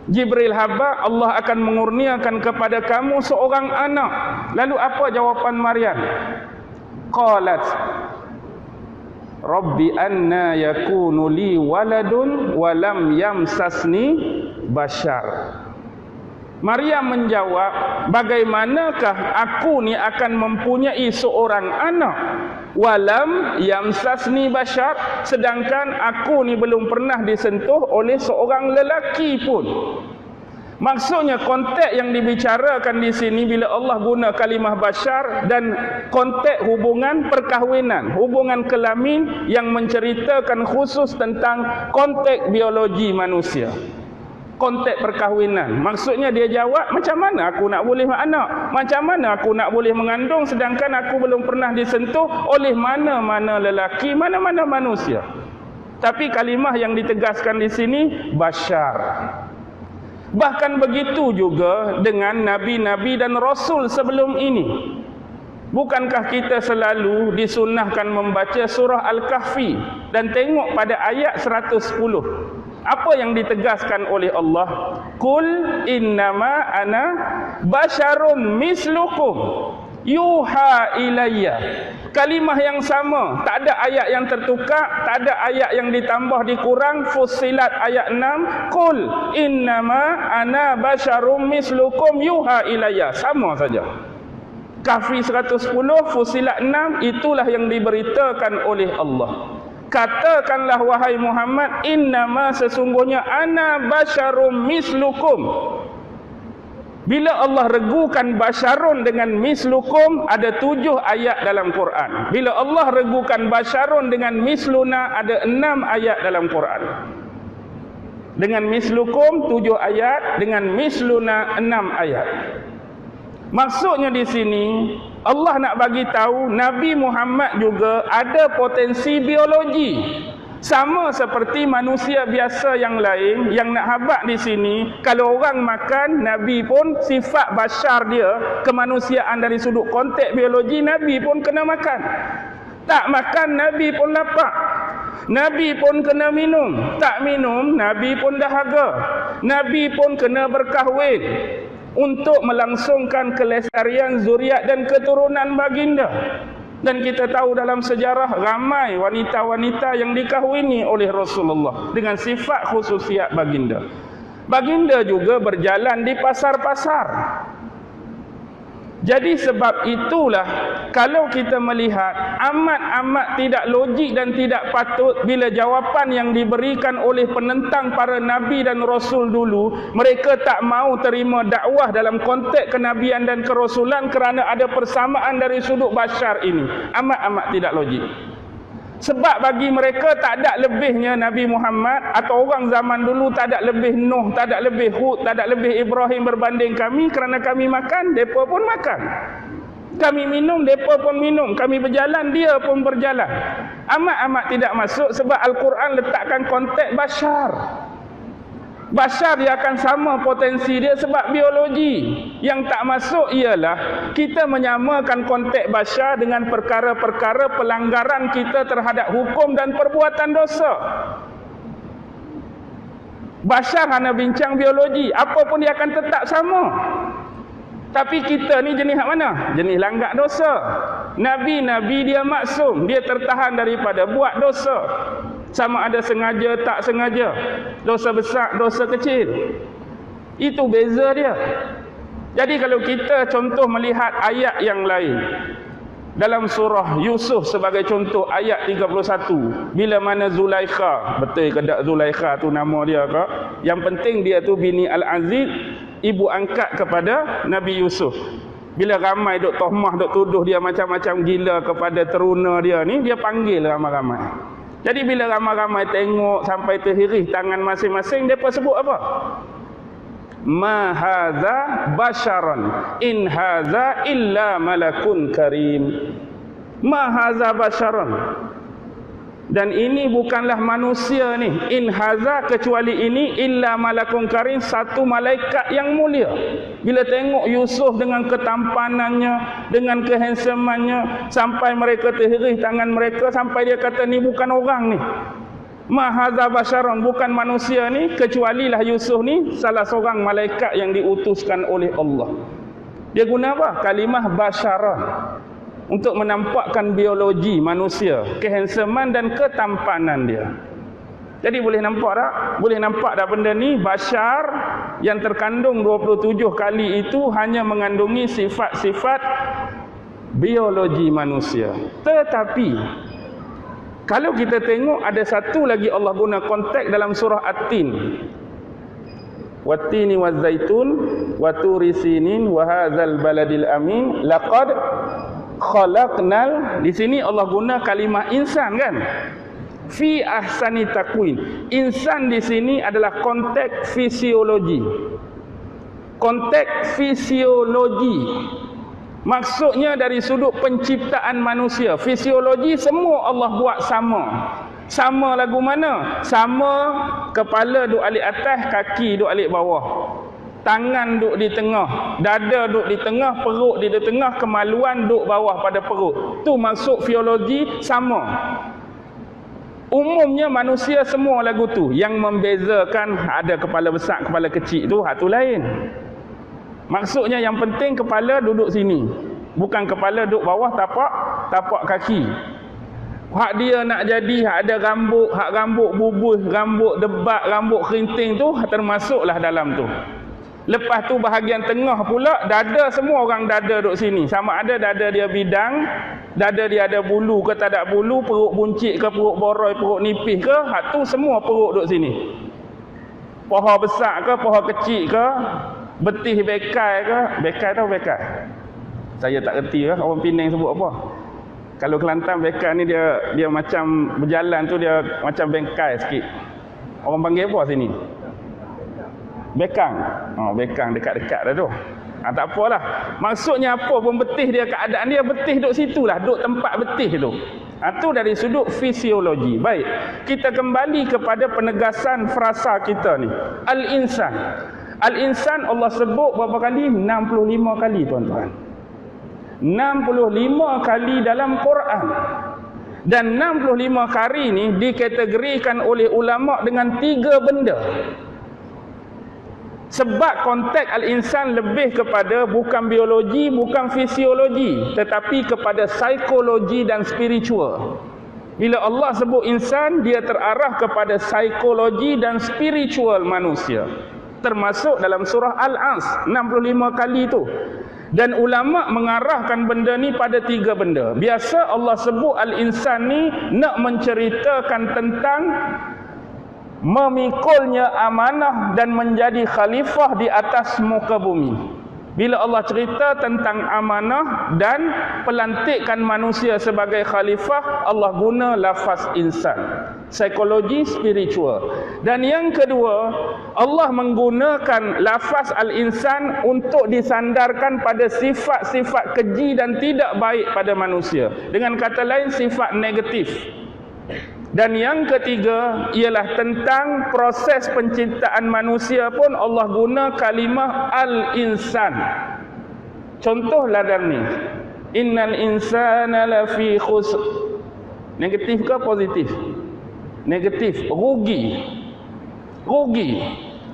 Jibril haba, Allah akan mengurniakan kepada kamu seorang anak. Lalu apa jawapan Maryam? Qalat, Rabbi anna yakunu li waladun walam yamsasni bashar. Maryam menjawab, bagaimanakah aku ni akan mempunyai seorang anak walam yamsasni bashar, sedangkan aku ni belum pernah disentuh oleh seorang lelaki pun. Maksudnya konteks yang dibicarakan di sini bila Allah guna kalimah bashar dan konteks hubungan perkahwinan, hubungan kelamin yang menceritakan khusus tentang konteks biologi manusia. Konteks perkahwinan. Maksudnya dia jawab, macam mana aku nak boleh anak? Macam mana aku nak boleh mengandung sedangkan aku belum pernah disentuh oleh mana-mana lelaki, mana-mana manusia. Tapi kalimah yang ditegaskan di sini bashar. Bahkan begitu juga dengan nabi-nabi dan rasul sebelum ini. Bukankah kita selalu disunnahkan membaca surah Al-Kahfi dan tengok pada ayat 110? Apa yang ditegaskan oleh Allah? Qul innama ana basyarum mislukum yuha ilayya. Kalimah yang sama, tak ada ayat yang tertukar, tak ada ayat yang ditambah dikurang. Fussilat ayat 6, Qul innama ana basyarum mislukum yuha ilayya. Sama saja. Kahfi 110, Fussilat 6, itulah yang diberitakan oleh Allah. Katakanlah wahai Muhammad, innama sesungguhnya ana basyarum mislukum. Bila Allah regukan basyarun dengan mislukum, ada 7 ayat dalam Quran. Bila Allah regukan basyarun dengan misluna, ada 6 ayat dalam Quran. Dengan mislukum 7 ayat, dengan misluna 6 ayat. Maksudnya di sini Allah nak bagi tahu Nabi Muhammad juga ada potensi biologi. Sama seperti manusia biasa yang lain. Yang nak habaq di sini, kalau orang makan, Nabi pun sifat bashar dia, kemanusiaan dari sudut konteks biologi, Nabi pun kena makan. Tak makan, Nabi pun lapar. Nabi pun kena minum. Tak minum, Nabi pun dahaga. Nabi pun kena berkahwin untuk melangsungkan kelestarian zuriat dan keturunan baginda. Dan kita tahu dalam sejarah ramai wanita-wanita yang dikahwini oleh Rasulullah dengan sifat khususiat baginda. Baginda juga berjalan di pasar-pasar. Jadi sebab itulah kalau kita melihat amat-amat tidak logik dan tidak patut bila jawapan yang diberikan oleh penentang para nabi dan rasul dulu, mereka tak mau terima dakwah dalam konteks kenabian dan kerasulan kerana ada persamaan dari sudut bashar ini. Amat-amat tidak logik. Sebab bagi mereka tak ada lebihnya Nabi Muhammad atau orang zaman dulu, tak ada lebih Nuh, tak ada lebih Hud, tak ada lebih Ibrahim berbanding kami. Kerana kami makan, mereka pun makan. Kami minum, mereka pun minum. Kami berjalan, dia pun berjalan. Amat-amat tidak masuk sebab Al-Quran letakkan konteks bashar. Bashar dia akan sama potensi dia sebab biologi. Yang tak masuk ialah kita menyamakan konteks bashar dengan perkara-perkara pelanggaran kita terhadap hukum dan perbuatan dosa. Bashar hanya bincang biologi, apa pun dia akan tetap sama. Tapi kita ni jenis mana? Jenis langgak dosa. Nabi-nabi dia maksum, dia tertahan daripada buat dosa. Sama ada sengaja tak sengaja, dosa besar, dosa kecil. Itu beza dia. Jadi kalau kita contoh melihat ayat yang lain, dalam surah Yusuf sebagai contoh ayat 31, bila mana Zulaikha, betul ke tak Zulaikha tu nama dia ke? Yang penting dia tu bini Al-Aziz, ibu angkat kepada Nabi Yusuf. Bila ramai duk tohmah, duk tuduh dia macam-macam gila kepada teruna dia ni, dia panggil ramai-ramai. Jadi bila ramai-ramai tengok sampai terhirih tangan masing-masing, depa sebut apa? Ma hadza basyaran in hadza illa malakun karim. Ma hadza basyaran, dan ini bukanlah manusia ni, in hadza kecuali ini, illa malakun karim, satu malaikat yang mulia. Bila tengok Yusuf dengan ketampanannya, dengan kehandsomannya, sampai mereka terhirih tangan mereka, sampai dia kata ni bukan orang ni. Ma hadza basyaran, bukan manusia ni, kecualilah Yusuf ni salah seorang malaikat yang diutuskan oleh Allah. Dia guna apa? Kalimah basyaran untuk menampakkan biologi manusia, kehandsoman dan ketampanan dia. Jadi boleh nampak tak? Boleh nampak tak benda ni? Basyar yang terkandung 27 kali itu hanya mengandungi sifat-sifat biologi manusia. Tetapi kalau kita tengok ada satu lagi Allah guna konteks dalam surah At-Tin. Wattini wazzaitun wa turi sinin wa hadzal baladil amin laqad khalaqnal. Di sini Allah guna kalimah insan kan? Fi ahsani taqwim. Insan di sini adalah konteks fisiologi. Konteks fisiologi. Maksudnya dari sudut penciptaan manusia, fisiologi semua Allah buat sama. Sama lagu mana? Sama, kepala duk alik atas, kaki duk alik bawah. Tangan duk di tengah, dada duk di tengah, perut di tengah, kemaluan duk bawah pada perut. Tu maksud fisiologi sama. Umumnya manusia semua lagu tu. Yang membezakan ada kepala besar, kepala kecil tu, hak tu lain. Maksudnya yang penting kepala duduk sini, bukan kepala duduk bawah tapak kaki. Hak dia nak jadi, hak ada rambut, hak rambut bubuh, rambut debat, rambut kerinting tu termasuklah dalam tu. Lepas tu bahagian tengah pula, dada, semua orang dada duduk sini. Sama ada dada dia bidang, dada dia ada bulu ke tak ada bulu, perut buncit ke perut boroi, perut nipis ke, hak tu semua perut duduk sini. Paha besar ke, paha kecil ke, betih bekai ke? Bekai tahu bekai? Saya tak reti lah orang Penang sebut apa. Kalau Kelantan bekai ni dia macam berjalan tu dia macam bengkai sikit. Orang panggil apa sini? Bekang. Oh, bekang dekat-dekat dah tu. Tak apalah. Maksudnya apa pun betih dia, keadaan dia betih duduk situ lah, duduk tempat betih tu. Itu dari sudut fisiologi. Baik, kita kembali kepada penegasan frasa kita ni. Al-insan. Al-insan Allah sebut berapa kali? 65 kali tuan-tuan. 65 kali dalam Quran. Dan 65 kali ni dikategorikan oleh ulama dengan 3 benda. Sebab konteks al-insan lebih kepada bukan biologi, bukan fisiologi, tetapi kepada psikologi dan spiritual. Bila Allah sebut insan, dia terarah kepada psikologi dan spiritual manusia. Termasuk dalam surah Al-As 65 kali tu. Dan ulama mengarahkan benda ni pada 3 benda. Biasa Allah sebut al-insan ni nak menceritakan tentang memikulnya amanah dan menjadi khalifah di atas muka bumi. Bila Allah cerita tentang amanah dan pelantikan manusia sebagai khalifah, Allah guna lafaz insan. Psikologi spiritual. Dan yang kedua, Allah menggunakan lafaz al-insan untuk disandarkan pada sifat-sifat keji dan tidak baik pada manusia. Dengan kata lain, sifat negatif. Dan yang ketiga ialah tentang proses penciptaan manusia pun Allah guna kalimah al-insan. Contohlah dalam ni. Innal insana lafi khusr. Negatif ke positif? Negatif, rugi. Rugi.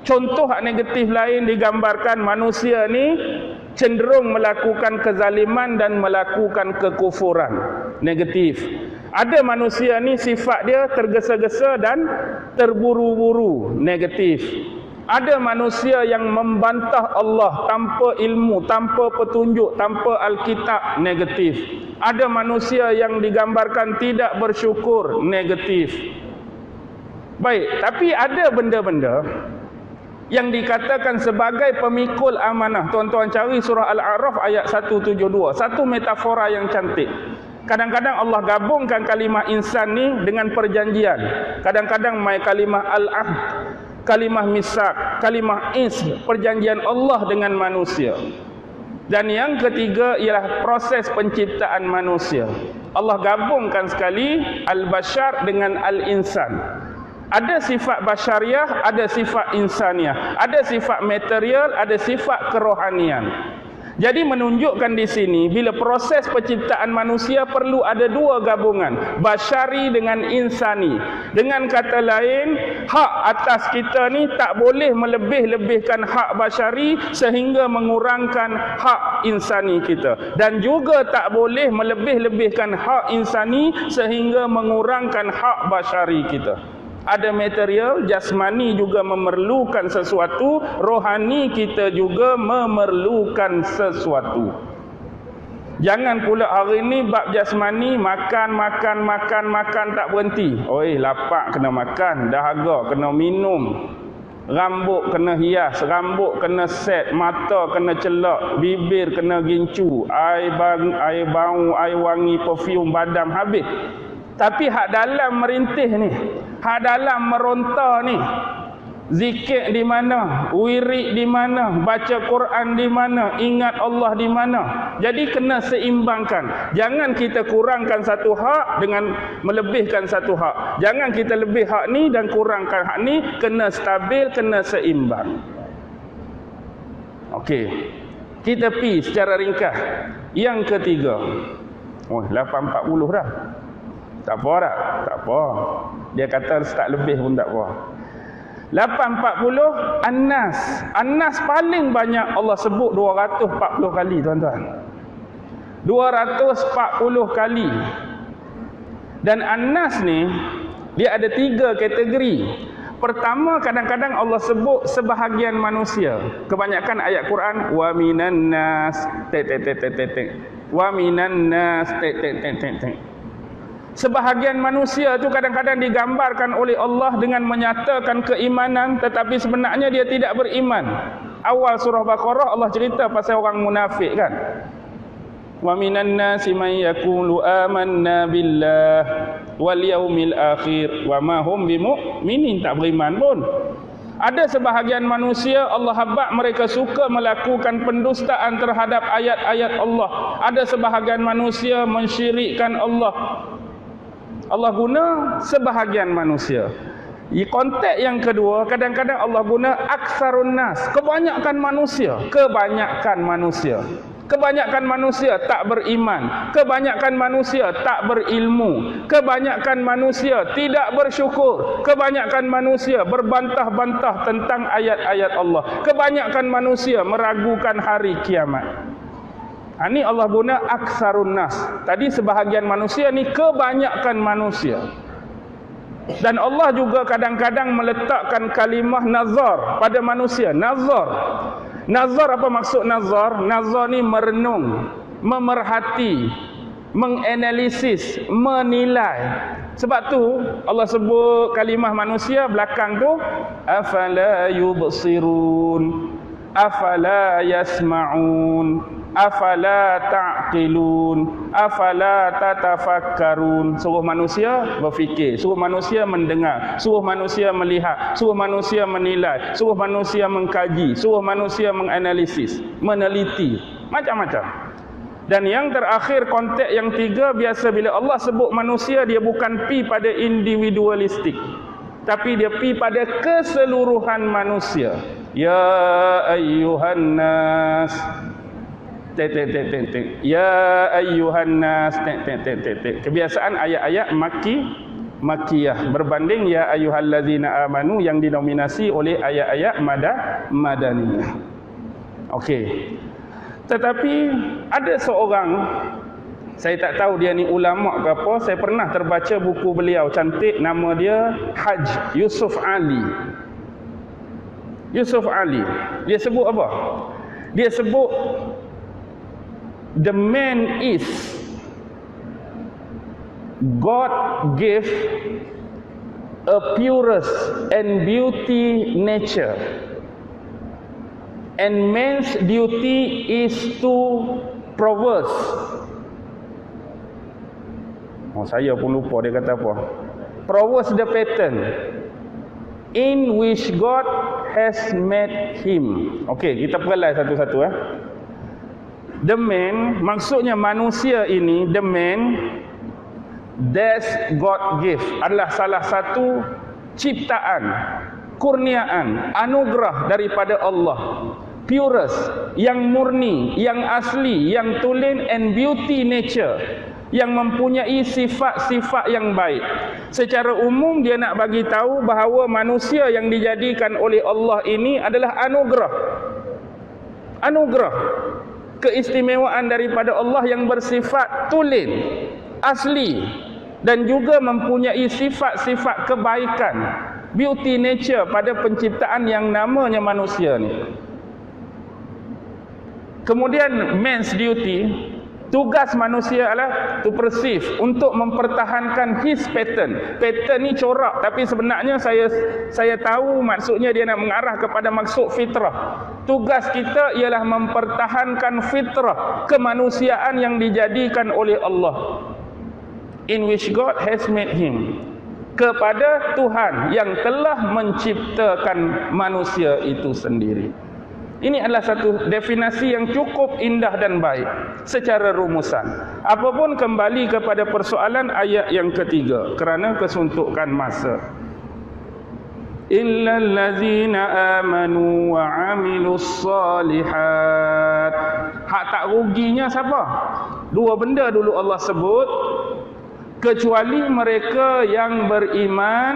Contoh negatif lain digambarkan manusia ni cenderung melakukan kezaliman dan melakukan kekufuran. Negatif. Ada manusia ni sifat dia tergesa-gesa dan terburu-buru. Negatif. Ada manusia yang membantah Allah tanpa ilmu, tanpa petunjuk, tanpa Alkitab, negatif. Ada manusia yang digambarkan tidak bersyukur, negatif. Baik, tapi ada benda-benda yang dikatakan sebagai pemikul amanah. Tuan-tuan cari surah Al-A'raf ayat 172. Satu metafora yang cantik. Kadang-kadang Allah gabungkan kalimah insan ni dengan perjanjian. Kadang-kadang mai kalimah al-ahd, kalimah misak, kalimah perjanjian Allah dengan manusia. Dan yang ketiga ialah proses penciptaan manusia. Allah gabungkan sekali al-bashar dengan al-insan. Ada sifat basyariah, ada sifat insaniah, ada sifat material, ada sifat kerohanian. Jadi menunjukkan di sini bila proses penciptaan manusia perlu ada dua gabungan, basyari dengan insani. Dengan kata lain, hak atas kita ni tak boleh melebih-lebihkan hak basyari sehingga mengurangkan hak insani kita, dan juga tak boleh melebih-lebihkan hak insani sehingga mengurangkan hak basyari kita. Ada material, jasmani juga memerlukan sesuatu, rohani kita juga memerlukan sesuatu. Jangan pula hari ni bab jasmani makan tak berhenti. Oi, lapar kena makan, dahaga kena minum, rambut kena hias, rambut kena set, mata kena celak, bibir kena gincu, air bau, air wangi, perfume badam habis. Tapi hak dalam merintih ni, hak dalam meronta ni, zikir di mana, wirid di mana, baca Quran di mana, ingat Allah di mana. Jadi kena seimbangkan. Jangan kita kurangkan satu hak dengan melebihkan satu hak. Jangan kita lebih hak ni dan kurangkan hak ni. Kena stabil, kena seimbang. Okey, kita pi secara ringkas. Yang ketiga. Oh, 8.40 dah. Tak apa tak? Tak apa. Dia kata start lebih pun tak apa. 8.40 An-Nas. An-Nas paling banyak Allah sebut 240 kali, tuan-tuan. 240 kali. Dan An-Nas ni dia ada 3 kategori. Pertama, kadang-kadang Allah sebut sebahagian manusia. Kebanyakan ayat Quran wa minan nas wa minan nas Sebahagian manusia tu kadang-kadang digambarkan oleh Allah dengan menyatakan keimanan, tetapi sebenarnya dia tidak beriman. Awal surah Baqarah Allah cerita pasal orang munafik kan. Wa minan nasi man yaqulu amanna billah wal yaumil akhir wa ma hum bimu'minin, tak beriman pun. Ada sebahagian manusia Allah habaq mereka suka melakukan pendustaan terhadap ayat-ayat Allah. Ada sebahagian manusia mensyirikkan Allah. Allah guna sebahagian manusia. Di konteks yang kedua, kadang-kadang Allah guna aksarun nas, kebanyakan manusia. Kebanyakan manusia. Kebanyakan manusia tak beriman. Kebanyakan manusia tak berilmu. Kebanyakan manusia tidak bersyukur. Kebanyakan manusia berbantah-bantah tentang ayat-ayat Allah. Kebanyakan manusia meragukan hari kiamat. Ini Allah guna aksarun nas. Tadi sebahagian manusia, ni kebanyakan manusia. Dan Allah juga kadang-kadang meletakkan kalimah nazar pada manusia. Nazar. Nazar, apa maksud nazar? Nazar ni merenung, memerhati, menganalisis, menilai. Sebab tu Allah sebut kalimah manusia belakang tu afala yubsirun, afala yasma'un, afala ta'qilun, afala tatafakkarun. Suruh manusia berfikir, suruh manusia mendengar, suruh manusia melihat, suruh manusia menilai, suruh manusia mengkaji, suruh manusia menganalisis, meneliti, macam-macam. Dan yang terakhir, konteks yang tiga, biasa bila Allah sebut manusia, dia bukan pi pada individualistik, tapi dia pi pada keseluruhan manusia. Ya ayyuhan nas, ya ayyuhan nas. Kebiasaan ayat-ayat makiyah berbanding ya ayyuhallazina amanu yang dinominasi oleh ayat-ayat madaniyah. Okey. Tetapi ada seorang, saya tak tahu dia ni ulama ke apa, saya pernah terbaca buku beliau cantik, nama dia Haj Yusuf Ali. Yusuf Ali, dia sebut apa? Dia sebut the man is God gave a purest and beauty nature, and man's duty is to perverse. Oh, saya pun lupa dia kata apa. Perverse the pattern in which God has made him. Okey, kita perlai satu-satu The man, maksudnya manusia ini, the man that God gave adalah salah satu ciptaan, kurniaan, anugerah daripada Allah. Purest, yang murni, yang asli, yang tulen, and beauty nature, yang mempunyai sifat-sifat yang baik. Secara umum dia nak bagi tahu bahawa manusia yang dijadikan oleh Allah ini adalah anugerah. Anugerah, keistimewaan daripada Allah yang bersifat tulen, asli, dan juga mempunyai sifat-sifat kebaikan, beauty nature pada penciptaan yang namanya manusia ni. Kemudian man's duty, tugas manusia adalah to perceive, untuk mempertahankan his pattern. Pattern ni corak, tapi sebenarnya saya tahu maksudnya dia nak mengarah kepada maksud fitrah. Tugas kita ialah mempertahankan fitrah kemanusiaan yang dijadikan oleh Allah, in which God has made him, kepada Tuhan yang telah menciptakan manusia itu sendiri. Ini adalah satu definisi yang cukup indah dan baik secara rumusan. Apapun kembali kepada persoalan ayat yang ketiga kerana kesuntukan masa. Illal ladzina amanu wa amilus solihat. Hak tak ruginya siapa? Dua benda dulu Allah sebut. Kecuali mereka yang beriman,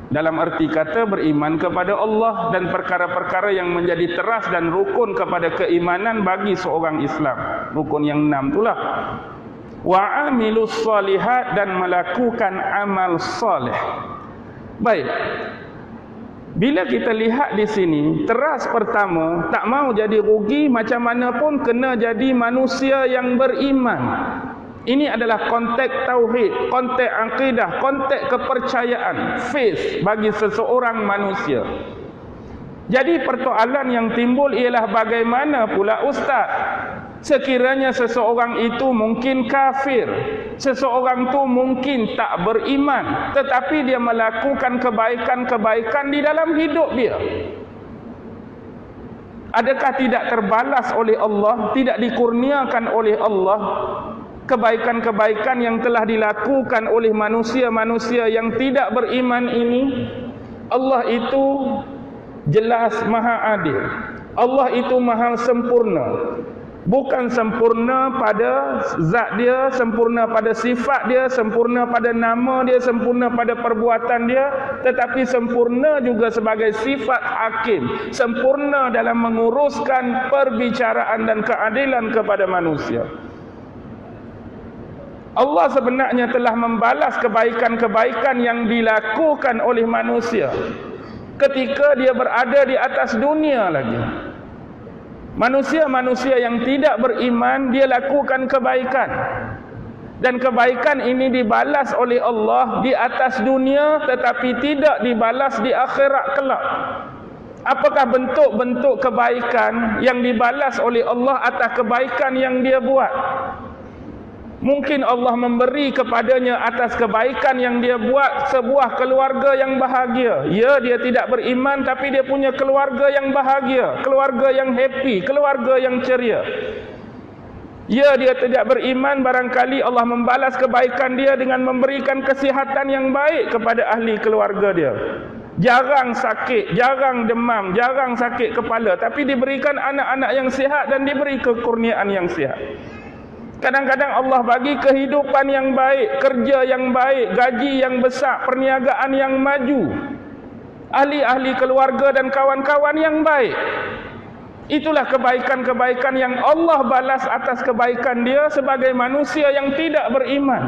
dalam arti kata beriman kepada Allah dan perkara-perkara yang menjadi teras dan rukun kepada keimanan bagi seorang Islam. Rukun yang 6 itulah. Wa amilus solihat, dan melakukan amal soleh. Baik. Bila kita lihat di sini, teras pertama, tak mau jadi rugi, macam mana pun kena jadi manusia yang beriman. Ini adalah konteks tauhid, konteks akidah, konteks kepercayaan, faith bagi seseorang manusia. Jadi persoalan yang timbul ialah bagaimana pula ustaz, sekiranya seseorang itu mungkin kafir, seseorang itu mungkin tak beriman, tetapi dia melakukan kebaikan-kebaikan di dalam hidup dia. Adakah tidak terbalas oleh Allah, tidak dikurniakan oleh Allah kebaikan-kebaikan yang telah dilakukan oleh manusia-manusia yang tidak beriman ini? Allah itu jelas maha adil. Allah itu maha sempurna. Bukan sempurna pada zat dia, sempurna pada sifat dia, sempurna pada nama dia, sempurna pada perbuatan dia, tetapi sempurna juga sebagai sifat hakim, sempurna dalam menguruskan perbicaraan dan keadilan kepada manusia. Allah sebenarnya telah membalas kebaikan-kebaikan yang dilakukan oleh manusia ketika dia berada di atas dunia lagi. Manusia-manusia yang tidak beriman, dia lakukan kebaikan. Dan kebaikan ini dibalas oleh Allah di atas dunia, tetapi tidak dibalas di akhirat kelak. Apakah bentuk-bentuk kebaikan yang dibalas oleh Allah atas kebaikan yang dia buat? Mungkin Allah memberi kepadanya atas kebaikan yang dia buat sebuah keluarga yang bahagia. Ya, dia tidak beriman tapi dia punya keluarga yang bahagia, keluarga yang happy, keluarga yang ceria. Ya, dia tidak beriman, barangkali Allah membalas kebaikan dia dengan memberikan kesihatan yang baik kepada ahli keluarga dia. Jarang sakit, jarang demam, jarang sakit kepala, tapi diberikan anak-anak yang sihat dan diberi kekurniaan yang sihat. Kadang-kadang Allah bagi kehidupan yang baik, kerja yang baik, gaji yang besar, perniagaan yang maju, ahli-ahli keluarga dan kawan-kawan yang baik. Itulah kebaikan-kebaikan yang Allah balas atas kebaikan dia sebagai manusia yang tidak beriman.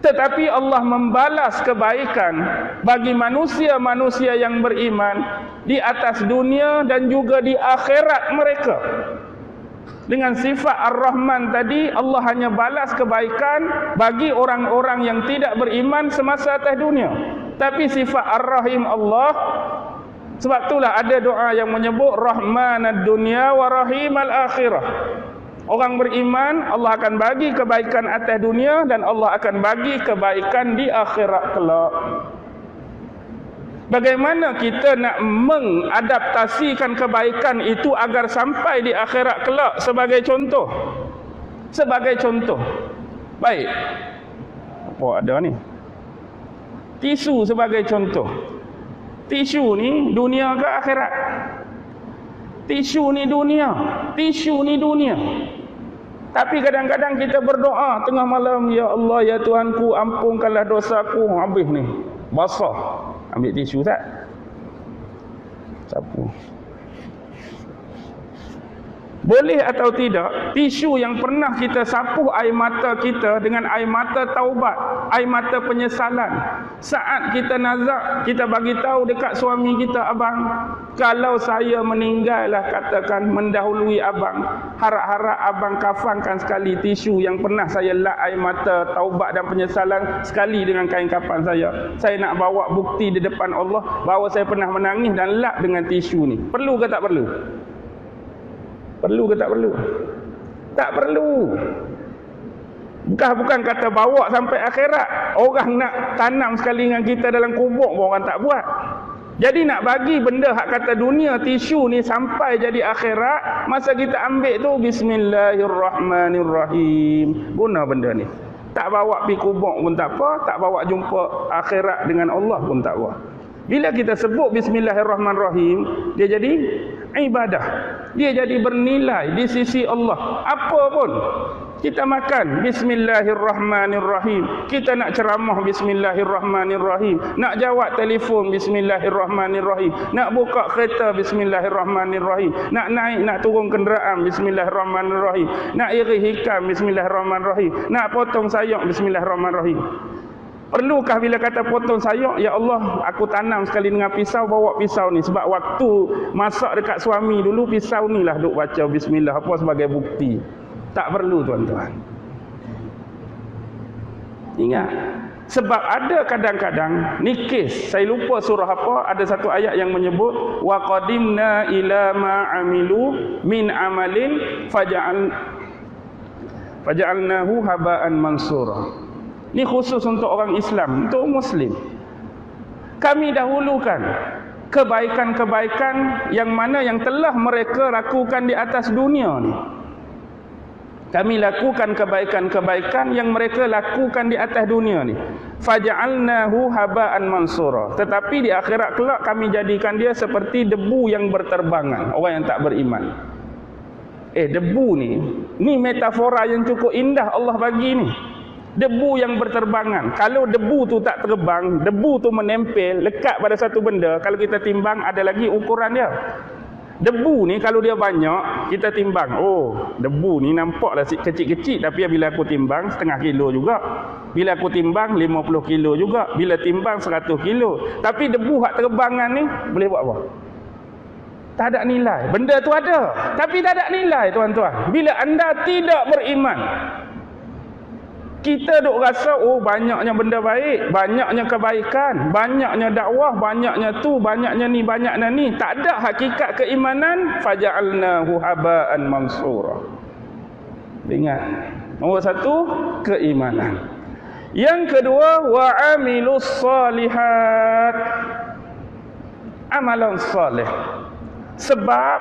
Tetapi Allah membalas kebaikan bagi manusia-manusia yang beriman di atas dunia dan juga di akhirat mereka. Dengan sifat Ar-Rahman tadi, Allah hanya balas kebaikan bagi orang-orang yang tidak beriman semasa atas dunia. Tapi sifat Ar-Rahim Allah, sebab itulah ada doa yang menyebut Rahmanad dunya wa Rahimal akhirah. Orang beriman, Allah akan bagi kebaikan atas dunia dan Allah akan bagi kebaikan di akhirat kelak. Bagaimana kita nak mengadaptasikan kebaikan itu agar sampai di akhirat kelak sebagai contoh? Sebagai contoh. Baik. Apa ada ni? Tisu sebagai contoh. Tisu ni dunia ke akhirat? Tisu ni dunia. Tisu ni dunia. Tapi kadang-kadang kita berdoa tengah malam, ya Allah, ya Tuhanku, ampunkanlah dosaku. Habis ni, basah. Ambil tisu tak? Sapu. Boleh atau tidak, tisu yang pernah kita sapu air mata kita dengan air mata taubat, air mata penyesalan. Saat kita nazak, kita bagi tahu dekat suami kita, abang, kalau saya meninggal lah, katakan mendahului abang, harap-harap abang kafankan sekali tisu yang pernah saya lap air mata taubat dan penyesalan sekali dengan kain kafan saya. Saya nak bawa bukti di depan Allah bahawa saya pernah menangis dan lap dengan tisu ni. Perlu ke tak perlu? Perlu ke tak perlu? Tak perlu. Bukan kata bawa sampai akhirat. Orang nak tanam sekali dengan kita dalam kubur pun orang tak buat. Jadi nak bagi benda hak kata dunia, tisu ni sampai jadi akhirat, masa kita ambil tu Bismillahirrahmanirrahim. Guna benda ni. Tak bawa pergi kubur pun tak apa, tak bawa jumpa akhirat dengan Allah pun tak apa. Bila kita sebut Bismillahirrahmanirrahim, dia jadi ibadah. Dia jadi bernilai di sisi Allah. Apa pun kita makan Bismillahirrahmanirrahim, kita nak ceramah Bismillahirrahmanirrahim, nak jawab telefon Bismillahirrahmanirrahim, nak buka kereta Bismillahirrahmanirrahim, nak naik nak turun kenderaan Bismillahirrahmanirrahim, nak iri hikam Bismillahirrahmanirrahim, nak potong sayur Bismillahirrahmanirrahim. Perlukah bila kata potong sayur, ya Allah, aku tanam sekali dengan pisau, bawa pisau ni. Sebab waktu masak dekat suami dulu, pisau ni lah duk baca Bismillah apa sebagai bukti. Tak perlu, tuan-tuan. Ingat. Sebab ada kadang-kadang, ni kes, saya lupa surah apa, ada satu ayat yang menyebut wa qadimna ila ma amilu min amalin faja'alnahu haba'an mansura. Ini khusus untuk orang Islam, untuk Muslim. Kami dahulukan kebaikan-kebaikan yang mana yang telah mereka lakukan di atas dunia ni. Kami lakukan kebaikan-kebaikan yang mereka lakukan di atas dunia ni. Faja'alnahu haba'an mansura. Tetapi di akhirat kelak kami jadikan dia seperti debu yang berterbangan, orang yang tak beriman. Debu ni metafora yang cukup indah Allah bagi ni. Debu yang berterbangan. Kalau debu tu tak terbang, debu tu menempel, lekat pada satu benda, kalau kita timbang ada lagi ukuran dia. Debu ni kalau dia banyak, kita timbang, oh, debu ni nampaklah kecil-kecil, tapi bila aku timbang setengah kilo juga. Bila aku timbang 50 kilo juga. Bila timbang 100 kilo. Tapi debu hak terbangan ni boleh buat apa? Tak ada nilai. Benda tu ada, tapi tak ada nilai, tuan-tuan. Bila anda tidak beriman, kita duk rasa, oh, banyaknya benda baik, banyaknya kebaikan, banyaknya dakwah, banyaknya tu, banyaknya ni, banyaknya ni. Tak ada hakikat keimanan. Faja'alnahu haba'an mansura. Ingat. Nombor satu, keimanan. Yang kedua, wa'amilus salihat. Amalan salih. Sebab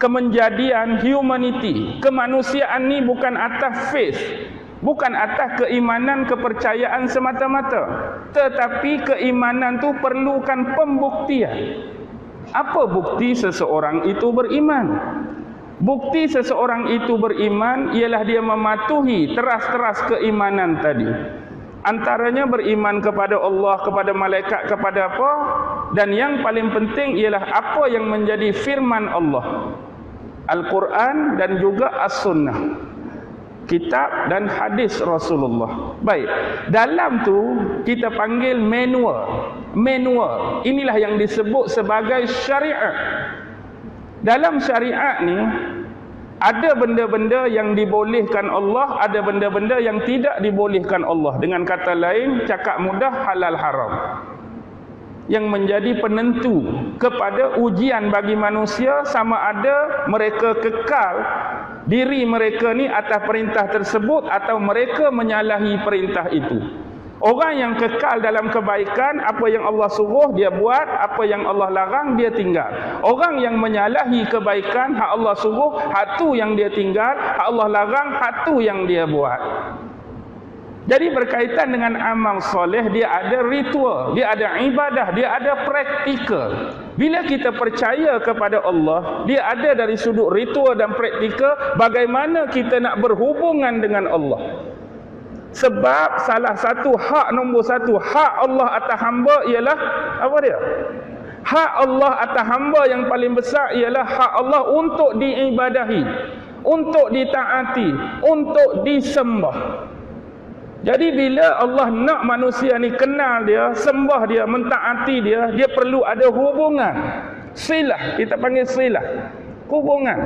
kemenjadian humanity, kemanusiaan ni bukan atas face, bukan atas keimanan, kepercayaan semata-mata, tetapi keimanan tu perlukan pembuktian. Apa bukti seseorang itu beriman? Bukti seseorang itu beriman ialah dia mematuhi teras-teras keimanan tadi. Antaranya beriman kepada Allah, kepada malaikat, kepada apa? Dan yang paling penting ialah apa yang menjadi firman Allah, Al-Quran dan juga As-Sunnah. kitab dan hadis Rasulullah. Baik, dalam tu kita panggil manual. Manual inilah yang disebut sebagai syariat. Dalam syariat ni ada benda-benda yang dibolehkan Allah, ada benda-benda yang tidak dibolehkan Allah. Dengan kata lain, cakap mudah, halal haram. Yang menjadi penentu kepada ujian bagi manusia, sama ada mereka kekal diri mereka ni atas perintah tersebut atau mereka menyalahi perintah itu. Orang yang kekal dalam kebaikan, apa yang Allah suruh dia buat, apa yang Allah larang dia tinggal. Orang yang menyalahi kebaikan, hak Allah suruh, hak tu yang dia tinggal, hak Allah larang, hak tu yang dia buat. Jadi berkaitan dengan amal soleh, dia ada ritual, dia ada ibadah, dia ada praktikal. Bila kita percaya kepada Allah, dia ada dari sudut ritual dan praktikal bagaimana kita nak berhubungan dengan Allah. Sebab salah satu hak nombor satu, hak Allah atas hamba ialah apa dia? Hak Allah atas hamba yang paling besar ialah hak Allah untuk diibadahi, untuk ditaati, untuk disembah. Jadi bila Allah nak manusia ni kenal dia, sembah dia, mentaati dia, dia perlu ada hubungan. Silah, kita panggil silah. Hubungan.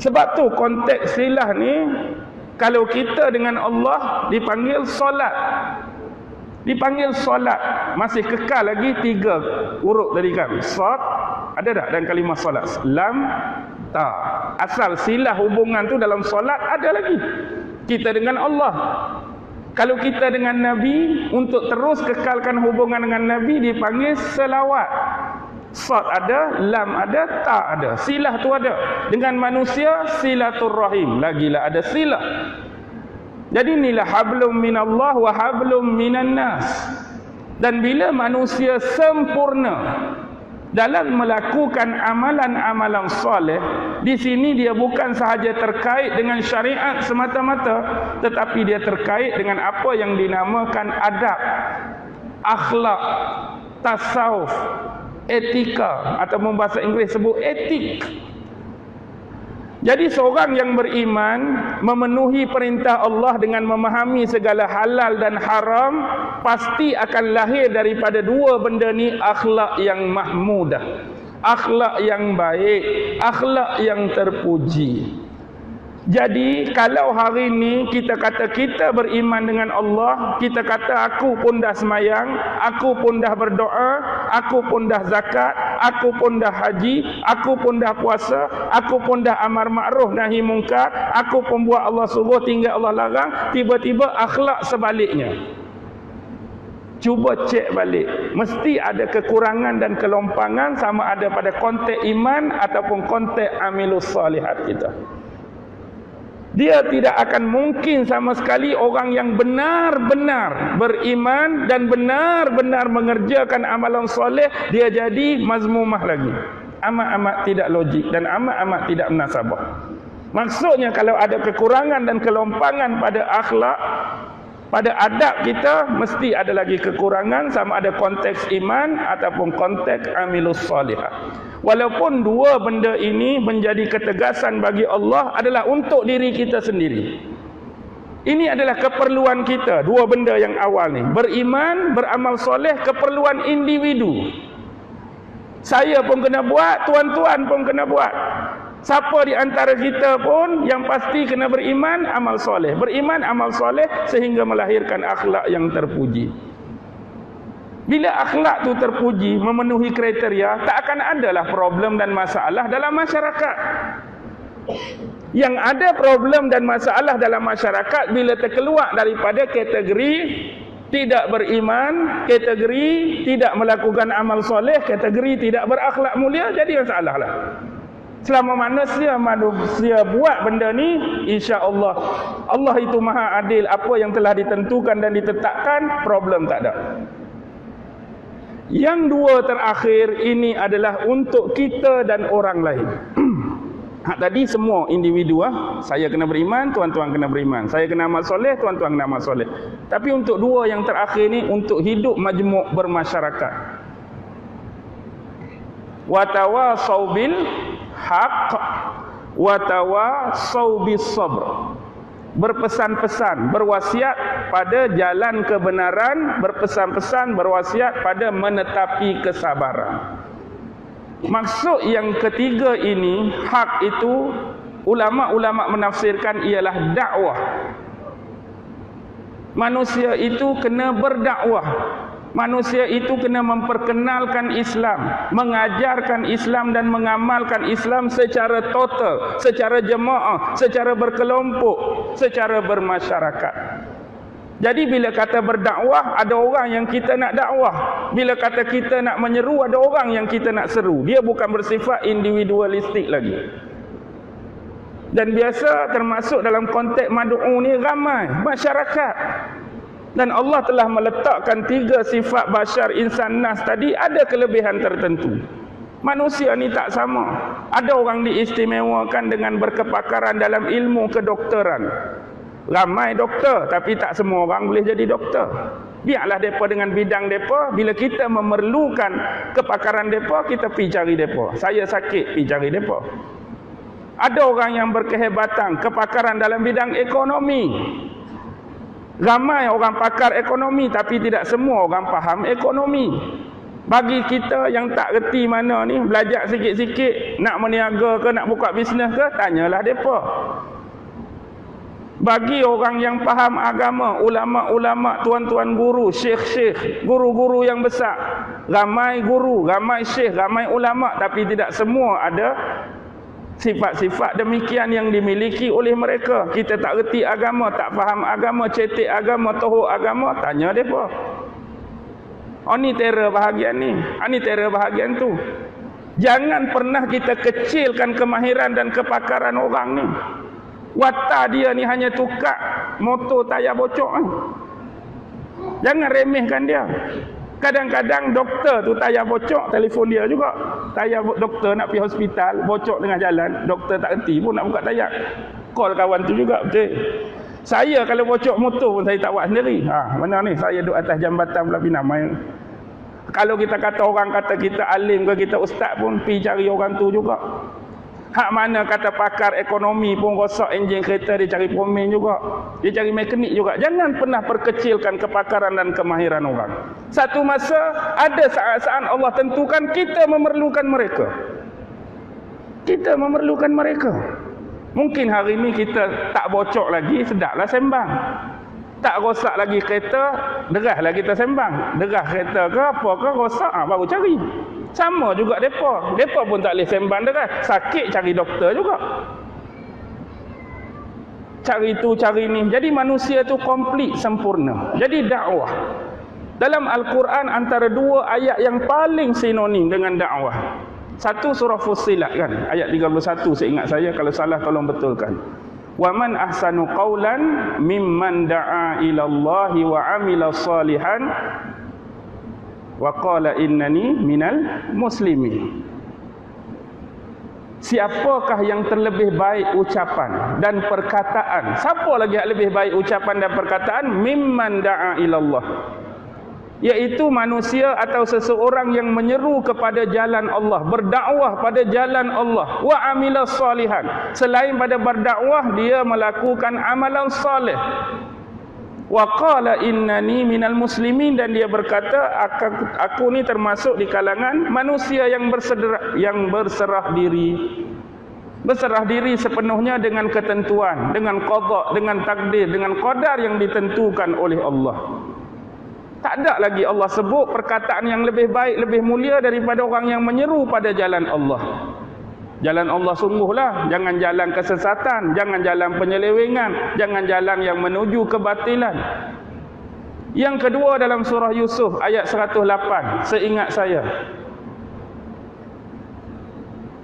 Sebab tu konteks silah ni, kalau kita dengan Allah dipanggil solat. Dipanggil solat. Masih kekal lagi 3 huruf tadi kan. Sad, ada tak dalam kalimah solat? Lam, ta. Asal silah hubungan tu dalam solat ada lagi. Kita dengan Allah. Kalau kita dengan Nabi, untuk terus kekalkan hubungan dengan Nabi dipanggil selawat. Sad ada, lam ada, ta ada. Silah tu ada. Dengan manusia, silaturrahim. Lagilah ada silah. Jadi inilah hablum minallah wa hablum minan nas. Dan bila manusia sempurna dalam melakukan amalan-amalan soleh, di sini dia bukan sahaja terkait dengan syariat semata-mata, tetapi dia terkait dengan apa yang dinamakan adab, akhlak, tasawuf, etika, atau bahasa Inggeris sebut etik. Jadi seorang yang beriman memenuhi perintah Allah dengan memahami segala halal dan haram, pasti akan lahir daripada 2 benda ni, akhlak yang mahmudah, akhlak yang baik, akhlak yang terpuji. Jadi kalau hari ni kita kata kita beriman dengan Allah, kita kata aku pun dah semayang, aku pun dah berdoa, aku pun dah zakat, aku pun dah haji, aku pun dah puasa, aku pun dah amar ma'ruf nahi mungkar, aku pun buat Allah suruh tinggal Allah larang, tiba-tiba akhlak sebaliknya. Cuba cek balik, mesti ada kekurangan dan kelompangan, sama ada pada konteks iman ataupun konteks amilus salihat kita. Dia tidak akan mungkin sama sekali orang yang benar-benar beriman dan benar-benar mengerjakan amalan soleh, dia jadi mazmumah lagi. Amat-amat tidak logik dan amat-amat tidak munasabah. Maksudnya kalau ada kekurangan dan kelompangan pada akhlak, pada adab kita, mesti ada lagi kekurangan, sama ada konteks iman ataupun konteks amilus salihah. Walaupun 2 benda ini menjadi ketegasan bagi Allah adalah untuk diri kita sendiri. Ini adalah keperluan kita, 2 benda yang awal ni. Beriman, beramal soleh, keperluan individu. Saya pun kena buat, tuan-tuan pun kena buat. Siapa di antara kita pun yang pasti kena beriman, amal soleh. Beriman, amal soleh sehingga melahirkan akhlak yang terpuji. Bila akhlak tu terpuji, memenuhi kriteria, tak akan adalah problem dan masalah dalam masyarakat. Yang ada problem dan masalah dalam masyarakat bila terkeluar daripada kategori tidak beriman, kategori tidak melakukan amal soleh, kategori tidak berakhlak mulia, jadi masalah lah. Selama manusia buat benda ni, insya-Allah Allah itu maha adil, apa yang telah ditentukan dan ditetapkan, problem tak ada. Yang 2 terakhir ini adalah untuk kita dan orang lain. Hak tadi semua individu, saya kena beriman, tuan-tuan kena beriman. Saya kena amal soleh, tuan-tuan kena amal soleh. Tapi untuk 2 yang terakhir ni, untuk hidup majmuk bermasyarakat. Wa tawasau bil haq wa tawasau bis sabr. berpesan-pesan, berwasiat pada jalan kebenaran, berpesan-pesan, berwasiat pada menetapi kesabaran. Maksud yang ketiga ini, hak itu ulama-ulama menafsirkan ialah dakwah. Manusia itu kena berdakwah. Manusia itu kena memperkenalkan Islam, mengajarkan Islam dan mengamalkan Islam secara total, secara jemaah, secara berkelompok, secara bermasyarakat. Jadi bila kata berdakwah, ada orang yang kita nak dakwah. Bila kata kita nak menyeru, ada orang yang kita nak seru. Dia bukan bersifat individualistik lagi. Dan biasa termasuk dalam konteks mad'u ni ramai masyarakat. Dan Allah telah meletakkan 3 sifat bashar insan nas tadi, ada kelebihan tertentu. Manusia ni tak sama. Ada orang diistimewakan dengan berkepakaran dalam ilmu kedokteran. Ramai doktor, tapi tak semua orang boleh jadi doktor. Biarlah mereka dengan bidang mereka. Bila kita memerlukan kepakaran mereka, kita pergi cari mereka. Saya sakit, pergi cari mereka. Ada orang yang berkehebatan, kepakaran dalam bidang ekonomi. Ramai orang pakar ekonomi, tapi tidak semua orang faham ekonomi. Bagi kita yang tak reti mana ni, belajar sikit-sikit, nak meniaga ke, nak buka bisnes ke, tanyalah mereka. Bagi orang yang faham agama, ulama-ulama, tuan-tuan guru, syekh-syekh, guru-guru yang besar, ramai guru, ramai syekh, ramai ulama, tapi tidak semua ada sifat-sifat demikian yang dimiliki oleh mereka. Kita tak reti agama, tak faham agama, cetek agama, tohok agama, tanya mereka. Oh ni terror bahagian ni, ni terror bahagian tu. Jangan pernah kita kecilkan kemahiran dan kepakaran orang ni. Watak dia ni hanya tukar motor tayar bocor ni. Jangan remehkan dia. Kadang-kadang doktor tu tayar bocor, telefon dia juga. Tayar doktor nak pergi hospital, bocor tengah jalan, doktor tak reti pun nak buka tayar. Call kawan tu juga, betul. Saya kalau bocor motor pun saya tak buat sendiri. Mana ni, saya duduk atas jambatan belah Pinang. Kalau kita kata orang kata kita alim ke kita ustaz pun, pergi cari orang tu juga. Hak mana kata pakar ekonomi pun rosak enjin kereta, dia cari pomen juga. Dia cari mekanik juga. Jangan pernah perkecilkan kepakaran dan kemahiran orang. Satu masa, ada saat-saat Allah tentukan kita memerlukan mereka. Kita memerlukan mereka. Mungkin hari ini kita tak bocor lagi, sedaplah sembang. Tak rosak lagi kereta, deraslah kita sembang. Deras kereta ke apa ke rosak, baru cari. Sama juga mereka. Mereka pun tak boleh sembang deras. Sakit cari doktor juga. Cari tu, cari ni. Jadi manusia tu komplit, sempurna. Jadi dakwah. Dalam Al-Quran antara 2 ayat yang paling sinonim dengan dakwah. Satu surah Fussilat kan. Ayat 31 seingat saya. Kalau salah tolong betulkan. وَمَنْ أَحْسَنُ قَوْلًا مِمَّنْ دَعَا إِلَى اللَّهِ وَعَمِلَ صَالِحًا وَقَالَ إِنَّنِي مِنَ الْمُسْلِمِينَ. Siapakah yang terlebih baik ucapan dan perkataan? Siapa lagi yang lebih baik ucapan dan perkataan? Mimman da'a ilallah, yaitu manusia atau seseorang yang menyeru kepada jalan Allah, berdakwah pada jalan Allah, wa amila salihan. Selain pada berdakwah, dia melakukan amalan salih. Wa qala innani minal muslimin, dan dia berkata aku ni termasuk di kalangan manusia yang berserah diri sepenuhnya dengan ketentuan, dengan qada, dengan takdir, dengan qadar yang ditentukan oleh Allah. Tak ada lagi Allah sebut perkataan yang lebih baik, lebih mulia daripada orang yang menyeru pada jalan Allah. Jalan Allah sungguhlah, jangan jalan kesesatan, jangan jalan penyelewengan, jangan jalan yang menuju kebatilan. Yang kedua dalam surah Yusuf ayat 108, seingat saya.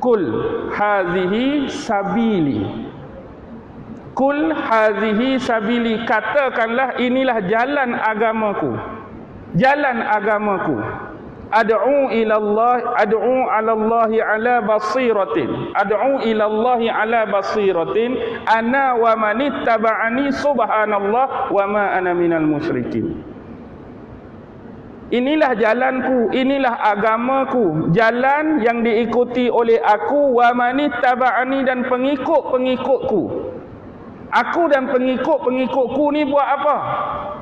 Kul hazihi sabili. Kul hazihi sabili, katakanlah inilah jalan agamaku. Jalan agamaku. Ad'u ila Allah, ad'u 'ala Allahi 'ala basiratin. Ad'u ila Allahi 'ala basiratin ana wa man ittaba'ani subhanallah wa ma ana minal musyrikin. Inilah jalanku, inilah agamaku, jalan yang diikuti oleh aku, wa man ittaba'ani, dan pengikut-pengikutku. Aku dan pengikut-pengikutku ni buat apa?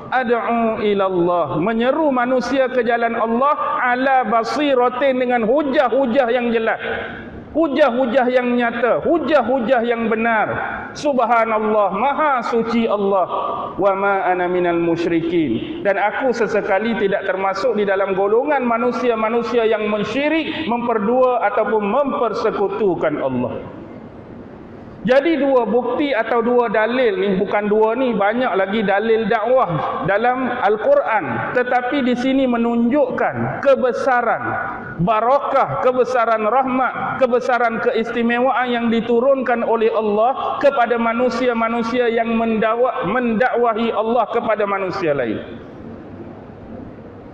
Ad'u ilallah, menyeru manusia ke jalan Allah ala basiratin, dengan hujah-hujah yang jelas, hujah-hujah yang nyata, hujah-hujah yang benar. Subhanallah, maha suci Allah. Wa ma ana minal musyrikin, dan aku sesekali tidak termasuk di dalam golongan manusia-manusia yang mensyirik, memperdua ataupun mempersekutukan Allah. Jadi dua bukti atau dua dalil ni, bukan dua ni, banyak lagi dalil dakwah dalam Al-Quran, tetapi di sini menunjukkan kebesaran barakah, kebesaran rahmat, kebesaran keistimewaan yang diturunkan oleh Allah kepada manusia-manusia yang mendakwahi Allah kepada manusia lain.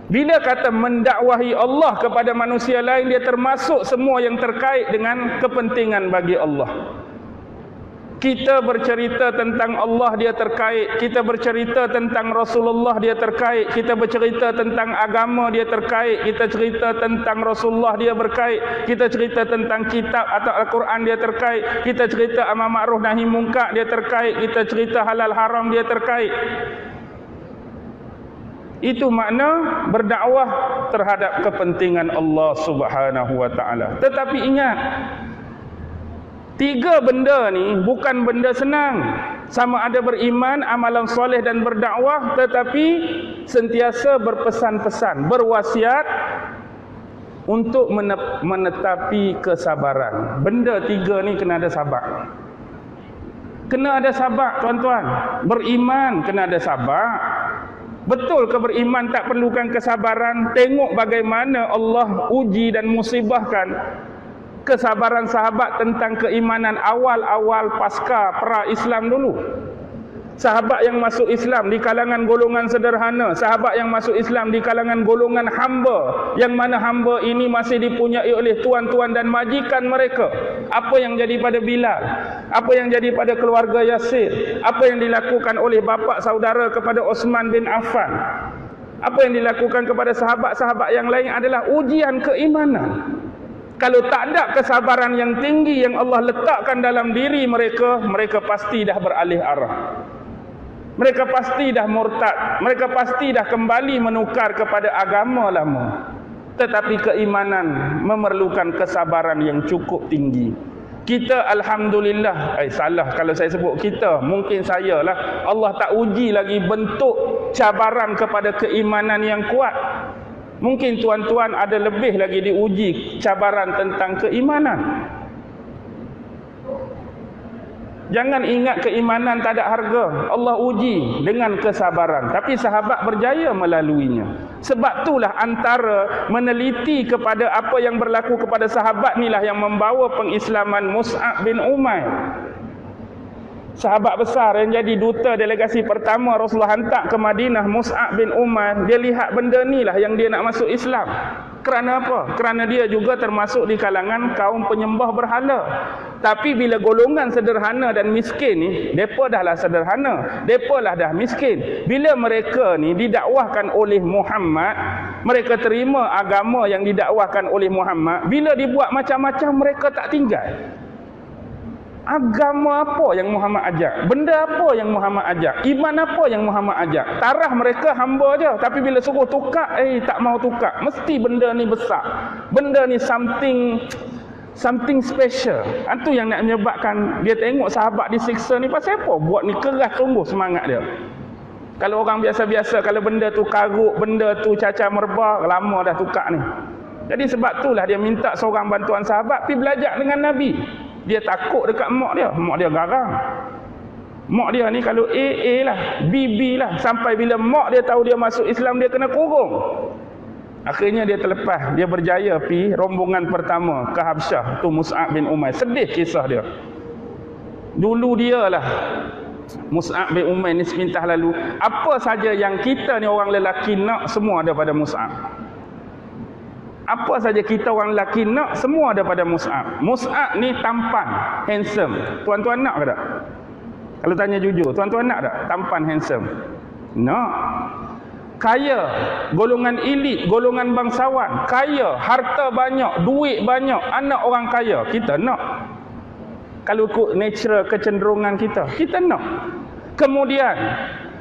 Bila kata mendakwahi Allah kepada manusia lain, dia termasuk semua yang terkait dengan kepentingan bagi Allah. Kita bercerita tentang Allah, dia terkait. Kita bercerita tentang Rasulullah, dia terkait. Kita bercerita tentang agama, dia terkait. Kita cerita tentang Rasulullah, dia berkait. Kita cerita tentang kitab atau Al-Quran, dia terkait. Kita cerita amar ma'ruf nahi munkar, dia terkait. Kita cerita halal haram, dia terkait. Itu makna berdakwah terhadap kepentingan Allah Subhanahu wa taala. Tetapi ingat, tiga benda ni bukan benda senang. Sama ada beriman, amalan soleh dan berdakwah, tetapi sentiasa berpesan-pesan, berwasiat untuk menetapi kesabaran. Benda tiga ni kena ada sabar. Kena ada sabar, tuan-tuan. Beriman kena ada sabar. Betul ke beriman tak perlukan kesabaran? Tengok bagaimana Allah uji dan musibahkan kesabaran sahabat tentang keimanan awal-awal pasca pra-Islam dulu. Sahabat yang masuk Islam di kalangan golongan sederhana, sahabat yang masuk Islam di kalangan golongan hamba, yang mana hamba ini masih dipunyai oleh tuan-tuan dan majikan mereka. Apa yang jadi pada Bilal, apa yang jadi pada keluarga Yasir, apa yang dilakukan oleh bapa saudara kepada Osman bin Affan, apa yang dilakukan kepada sahabat-sahabat yang lain adalah ujian keimanan. Kalau tak ada kesabaran yang tinggi yang Allah letakkan dalam diri mereka, mereka pasti dah beralih arah. Mereka pasti dah murtad. Mereka pasti dah kembali menukar kepada agama lama. Tetapi keimanan memerlukan kesabaran yang cukup tinggi. Kita alhamdulillah, salah kalau saya sebut kita, mungkin saya lah. Allah tak uji lagi bentuk cabaran kepada keimanan yang kuat. Mungkin tuan-tuan ada lebih lagi diuji cabaran tentang keimanan. Jangan ingat keimanan tak ada harga. Allah uji dengan kesabaran. Tapi sahabat berjaya melaluinya. Sebab itulah antara meneliti kepada apa yang berlaku kepada sahabat inilah yang membawa pengislaman Mus'ab bin Umair. Sahabat besar yang jadi duta delegasi pertama Rasulullah hantar ke Madinah, Mus'ab bin Umair. Dia lihat benda ni lah yang dia nak masuk Islam. Kerana apa? Kerana dia juga termasuk di kalangan kaum penyembah berhala. Tapi bila golongan sederhana dan miskin ni, mereka dah lah sederhana, mereka lah dah miskin. Bila mereka ni didakwahkan oleh Muhammad, mereka terima agama yang didakwahkan oleh Muhammad, bila dibuat macam-macam mereka tak tinggal. Agama apa yang Muhammad ajak? Benda apa yang Muhammad ajak? Iman apa yang Muhammad ajak? Tarah mereka hamba je. Tapi bila suruh tukar, tak mau tukar. Mesti benda ni besar. Benda ni something special. Itu yang nak menyebabkan dia tengok sahabat disiksa ni. Pasal apa? Buat ni keras tumbuh semangat dia. Kalau orang biasa-biasa, kalau benda tu karuk, benda tu cacar merbah, lama dah tukar ni. Jadi sebab itulah dia minta seorang bantuan sahabat pergi belajar dengan Nabi. Dia takut dekat mak dia garang. Mak dia ni kalau A lah, B lah. Sampai bila mak dia tahu dia masuk Islam, dia kena kurung. Akhirnya dia terlepas. Dia berjaya pergi rombongan pertama ke Habsyah. Tu Mus'ab bin Umair. Sedih kisah dia. Dulu dia lah Mus'ab bin Umair ni sepintah lalu. Apa saja yang kita ni orang lelaki nak, semua ada pada Mus'ab. Apa saja kita orang lelaki nak, semua ada pada Mus'ab. Mus'ab ni tampan, handsome. Tuan-tuan nak ke tak? Kalau tanya jujur, tuan-tuan nak tak? Tampan, handsome. Nak. Kaya, golongan elit, golongan bangsawan. Kaya, harta banyak, duit banyak, anak orang kaya. Kita nak. Kalau ikut natural kecenderungan kita, kita nak. Kemudian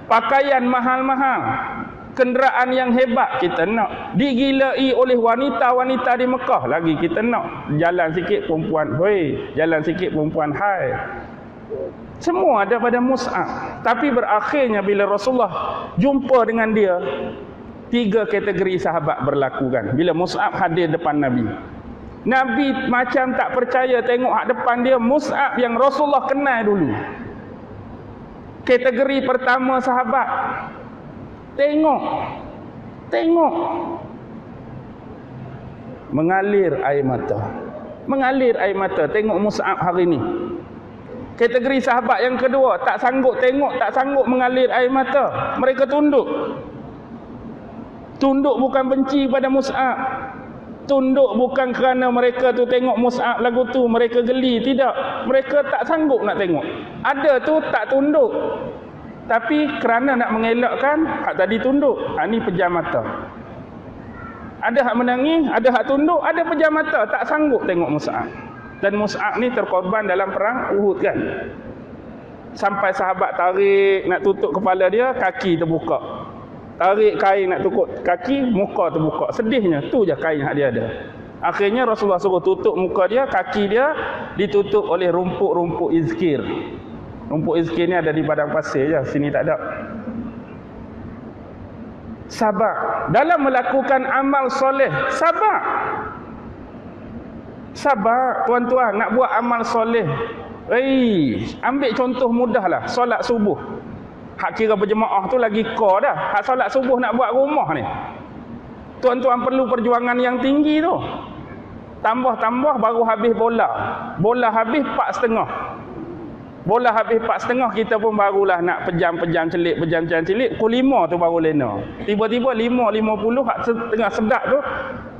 pakaian mahal-mahal, kenderaan yang hebat kita nak. Digilai oleh wanita-wanita di Mekah lagi kita nak. Jalan sikit perempuan, jalan sikit perempuan, Semua ada pada Mus'ab. Tapi berakhirnya bila Rasulullah jumpa dengan dia, 3 kategori sahabat berlaku kan. Bila Mus'ab hadir depan Nabi, Nabi macam tak percaya tengok hak depan dia Mus'ab yang Rasulullah kenal dulu. Kategori pertama sahabat, tengok mengalir air mata tengok Mus'ab hari ni. Kategori sahabat yang kedua, tak sanggup tengok, tak sanggup mengalir air mata, mereka tunduk bukan benci pada Mus'ab, tunduk bukan kerana mereka tu tengok Mus'ab lagu tu mereka geli, tidak, mereka tak sanggup nak tengok. Ada tu tak tunduk, tapi kerana nak mengelakkan hak tadi tunduk, ni pejam mata. Ada hak menangis, ada hak tunduk, ada pejam mata, tak sanggup tengok Mus'ab. Dan Mus'ab ni terkorban dalam perang Uhud kan. Sampai sahabat tarik nak tutup kepala dia, kaki terbuka. Tarik kain nak tutup kaki, muka terbuka. Sedihnya, tu je kain yang dia ada. Akhirnya Rasulullah suruh tutup muka dia, kaki dia ditutup oleh rumput-rumput izkir. Rumput izkir ni ada di padang pasir je, sini tak ada. Sabar dalam melakukan amal soleh, sabar tuan-tuan, nak buat amal soleh. Ambil contoh mudahlah, solat subuh. Hak kira berjemaah tu lagi dah. Hak solat subuh nak buat rumah ni, tuan-tuan perlu perjuangan yang tinggi tu. Tambah baru habis bola habis 4.30. Bola habis 4.30, kita pun barulah nak pejam-pejam celik. Pukul 5 tu baru lena. Tiba-tiba 5.50 hak tengah sedap tu,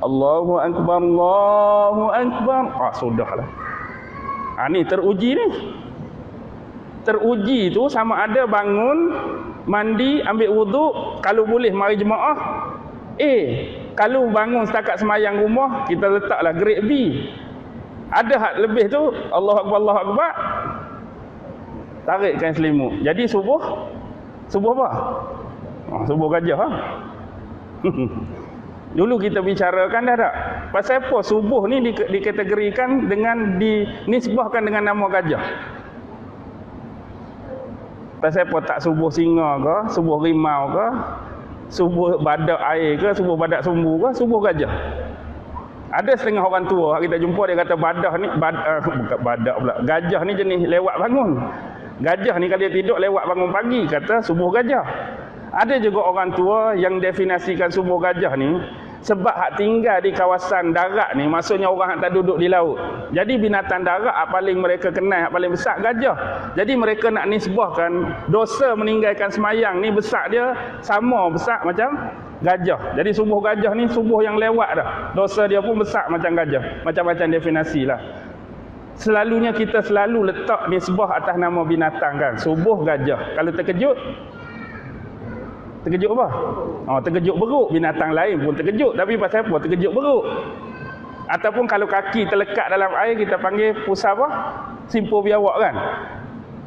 Allahu Akbar, Allahu Akbar. Sudahlah. Ni teruji ni. Teruji tu sama ada bangun, mandi, ambil wuduk, kalau boleh mari jemaah. Kalau bangun setakat semayang rumah, kita letaklah grade B. Ada hak lebih tu, Allahu Akbar, Allahu Akbar, tarik kain selimut. Jadi subuh apa? Subuh gajah. Dulu kita bicarakan dah tak? Pasal apa subuh ni dikategorikan dengan dinisbahkan dengan nama gajah? Pasal apa tak subuh singa ke, subuh rimau ke, subuh badak air ke, subuh badak sumbu ke, subuh gajah? Ada setengah orang tua kita jumpa, dia kata bukan badak pula, gajah ni jenis lewat bangun. Gajah ni kalau dia tidur lewat bangun pagi, kata subuh gajah. Ada juga orang tua yang definisikan subuh gajah ni sebab hak tinggal di kawasan darat ni, maksudnya orang hak tak duduk di laut. Jadi binatang darat hak paling mereka kenal, hak paling besar gajah. Jadi mereka nak nisbahkan dosa meninggalkan semayang ni besar dia sama besar macam gajah. Jadi subuh gajah ni subuh yang lewat dah, dosa dia pun besar macam gajah. Macam-macam definisi lah. Selalunya kita selalu letak nisbah atas nama binatang kan. Subuh gajah. Kalau terkejut apa? Terkejut beruk. Binatang lain pun terkejut, tapi pasal apa? Terkejut beruk. Ataupun kalau kaki terlekat dalam air, kita panggil pusat apa? Simpul biawak kan.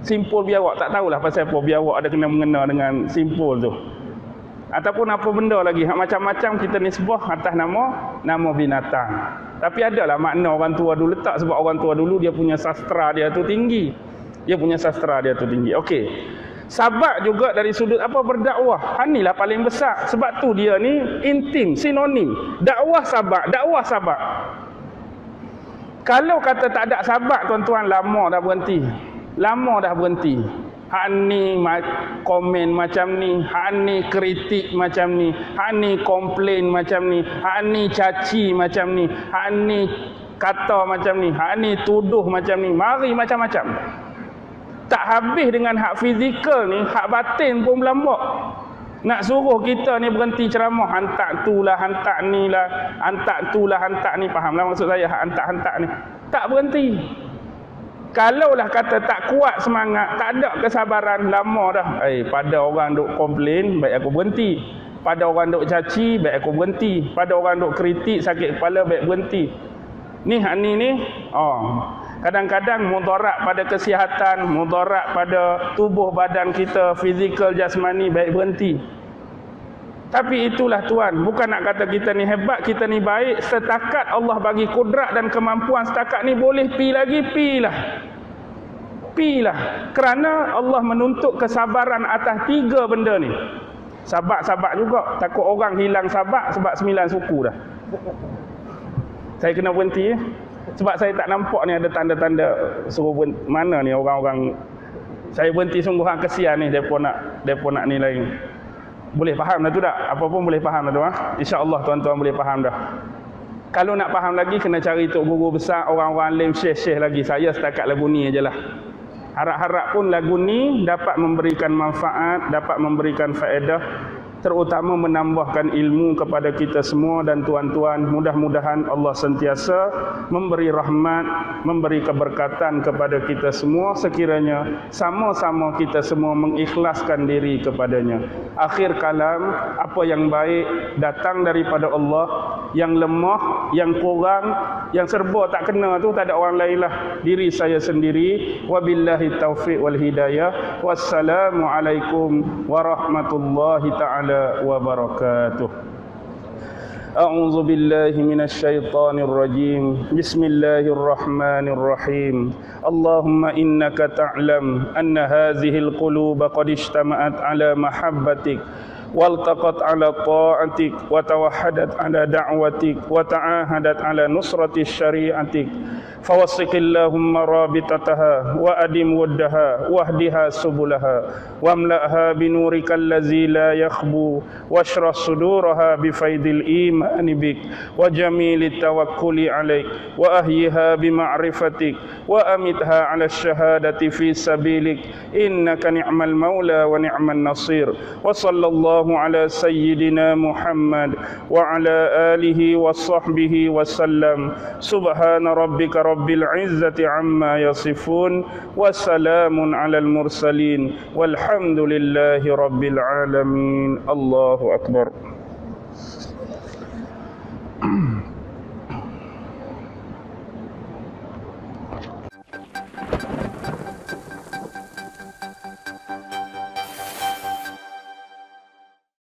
Simpul biawak, tak tahulah pasal apa biawak ada kena-mengena dengan simpul tu. Ataupun apa benda lagi, macam-macam kita nisbah atas nama binatang. Tapi adalah makna orang tua dulu letak, sebab orang tua dulu dia punya sastra dia tu tinggi. Okey. Sabar juga dari sudut apa? Berdakwah. Inilah paling besar. Sebab tu dia ni intim, sinonim. Dakwah sabar. Kalau kata tak ada sabar, tuan-tuan, lama dah berhenti. Hak ni komen macam ni, hak ni kritik macam ni, hak ni komplain macam ni, hak ni caci macam ni, hak ni kata macam ni, hak ni tuduh macam ni, mari macam-macam. Tak habis dengan hak fizikal ni, hak batin pun berlambak. Nak suruh kita ni berhenti ceramah, hantar tu lah, hantar ni lah, hantar tu lah, hantar ni. Fahamlah maksud saya, hak hantar-hantar ni. Tak berhenti. Kalaulah kata tak kuat semangat, tak ada kesabaran, lama dah. Pada orang duk komplain, baik aku berhenti. Pada orang duk caci, baik aku berhenti. Pada orang duk kritik, sakit kepala, baik berhenti. Ni kadang-kadang mudarat pada kesihatan, mudarat pada tubuh badan kita, fizikal, jasmani, baik berhenti. Tapi itulah Tuan, bukan nak kata kita ni hebat, kita ni baik. Setakat Allah bagi kudrat dan kemampuan setakat ni, boleh pi lagi, pilah. Kerana Allah menuntut kesabaran atas 3 benda ni. Sabar juga, takut orang hilang sabar sebab 9 suku dah. Saya kena berhenti sebab saya tak nampak ni ada tanda-tanda suruh berhenti. Mana ni orang-orang. Saya berhenti sungguh kesian ni, depa nak ni lain. Boleh faham dah tu tak? Apa pun boleh faham dah tu InsyaAllah tuan-tuan boleh faham dah. Kalau nak faham lagi, kena cari tok guru besar, orang-orang alim, syekh-syekh lagi. Saya setakat lagu ni ajalah. Harap-harap pun lagu ni dapat memberikan manfaat, dapat memberikan faedah, terutama menambahkan ilmu kepada kita semua. Dan tuan-tuan, mudah-mudahan Allah sentiasa memberi rahmat, memberi keberkatan kepada kita semua, sekiranya sama-sama kita semua mengikhlaskan diri kepadanya. Akhir kalam, apa yang baik datang daripada Allah, yang lemah, yang kurang, yang serba tak kena tu tak ada orang lain lah, diri saya sendiri. Wabillahi taufiq wal hidayah. Wassalamualaikum warahmatullahi ta'ala wabarakatuh. A'udzu billahi minasy syaithanir rajim. Bismillahir rahim. Allahumma innaka ta'lam anna hadhil quluba qad ijtama'at ala mahabbatik والتقت على طاعتك وتوحدت على دعوتك وتعاهدت على نصرة شريعتك فوثق اللهم رابطتها وأدم ودها واهدها سبلها واملأها بنورك الذي لا يخبو واشرح صدورها بفيض الإيمان بك وجميل التوكل عليك وأحيها بمعرفتك وأمتها على الشهادة في سبيلك إنك نعم المولى ونعم النصير وصلى الله على سيدنا محمد وعلى آله وصحبه وسلم. سبحان ربك رب العزة عما يصفون وسلام على المرسلين والحمد لله رب العالمين. الله أكبر.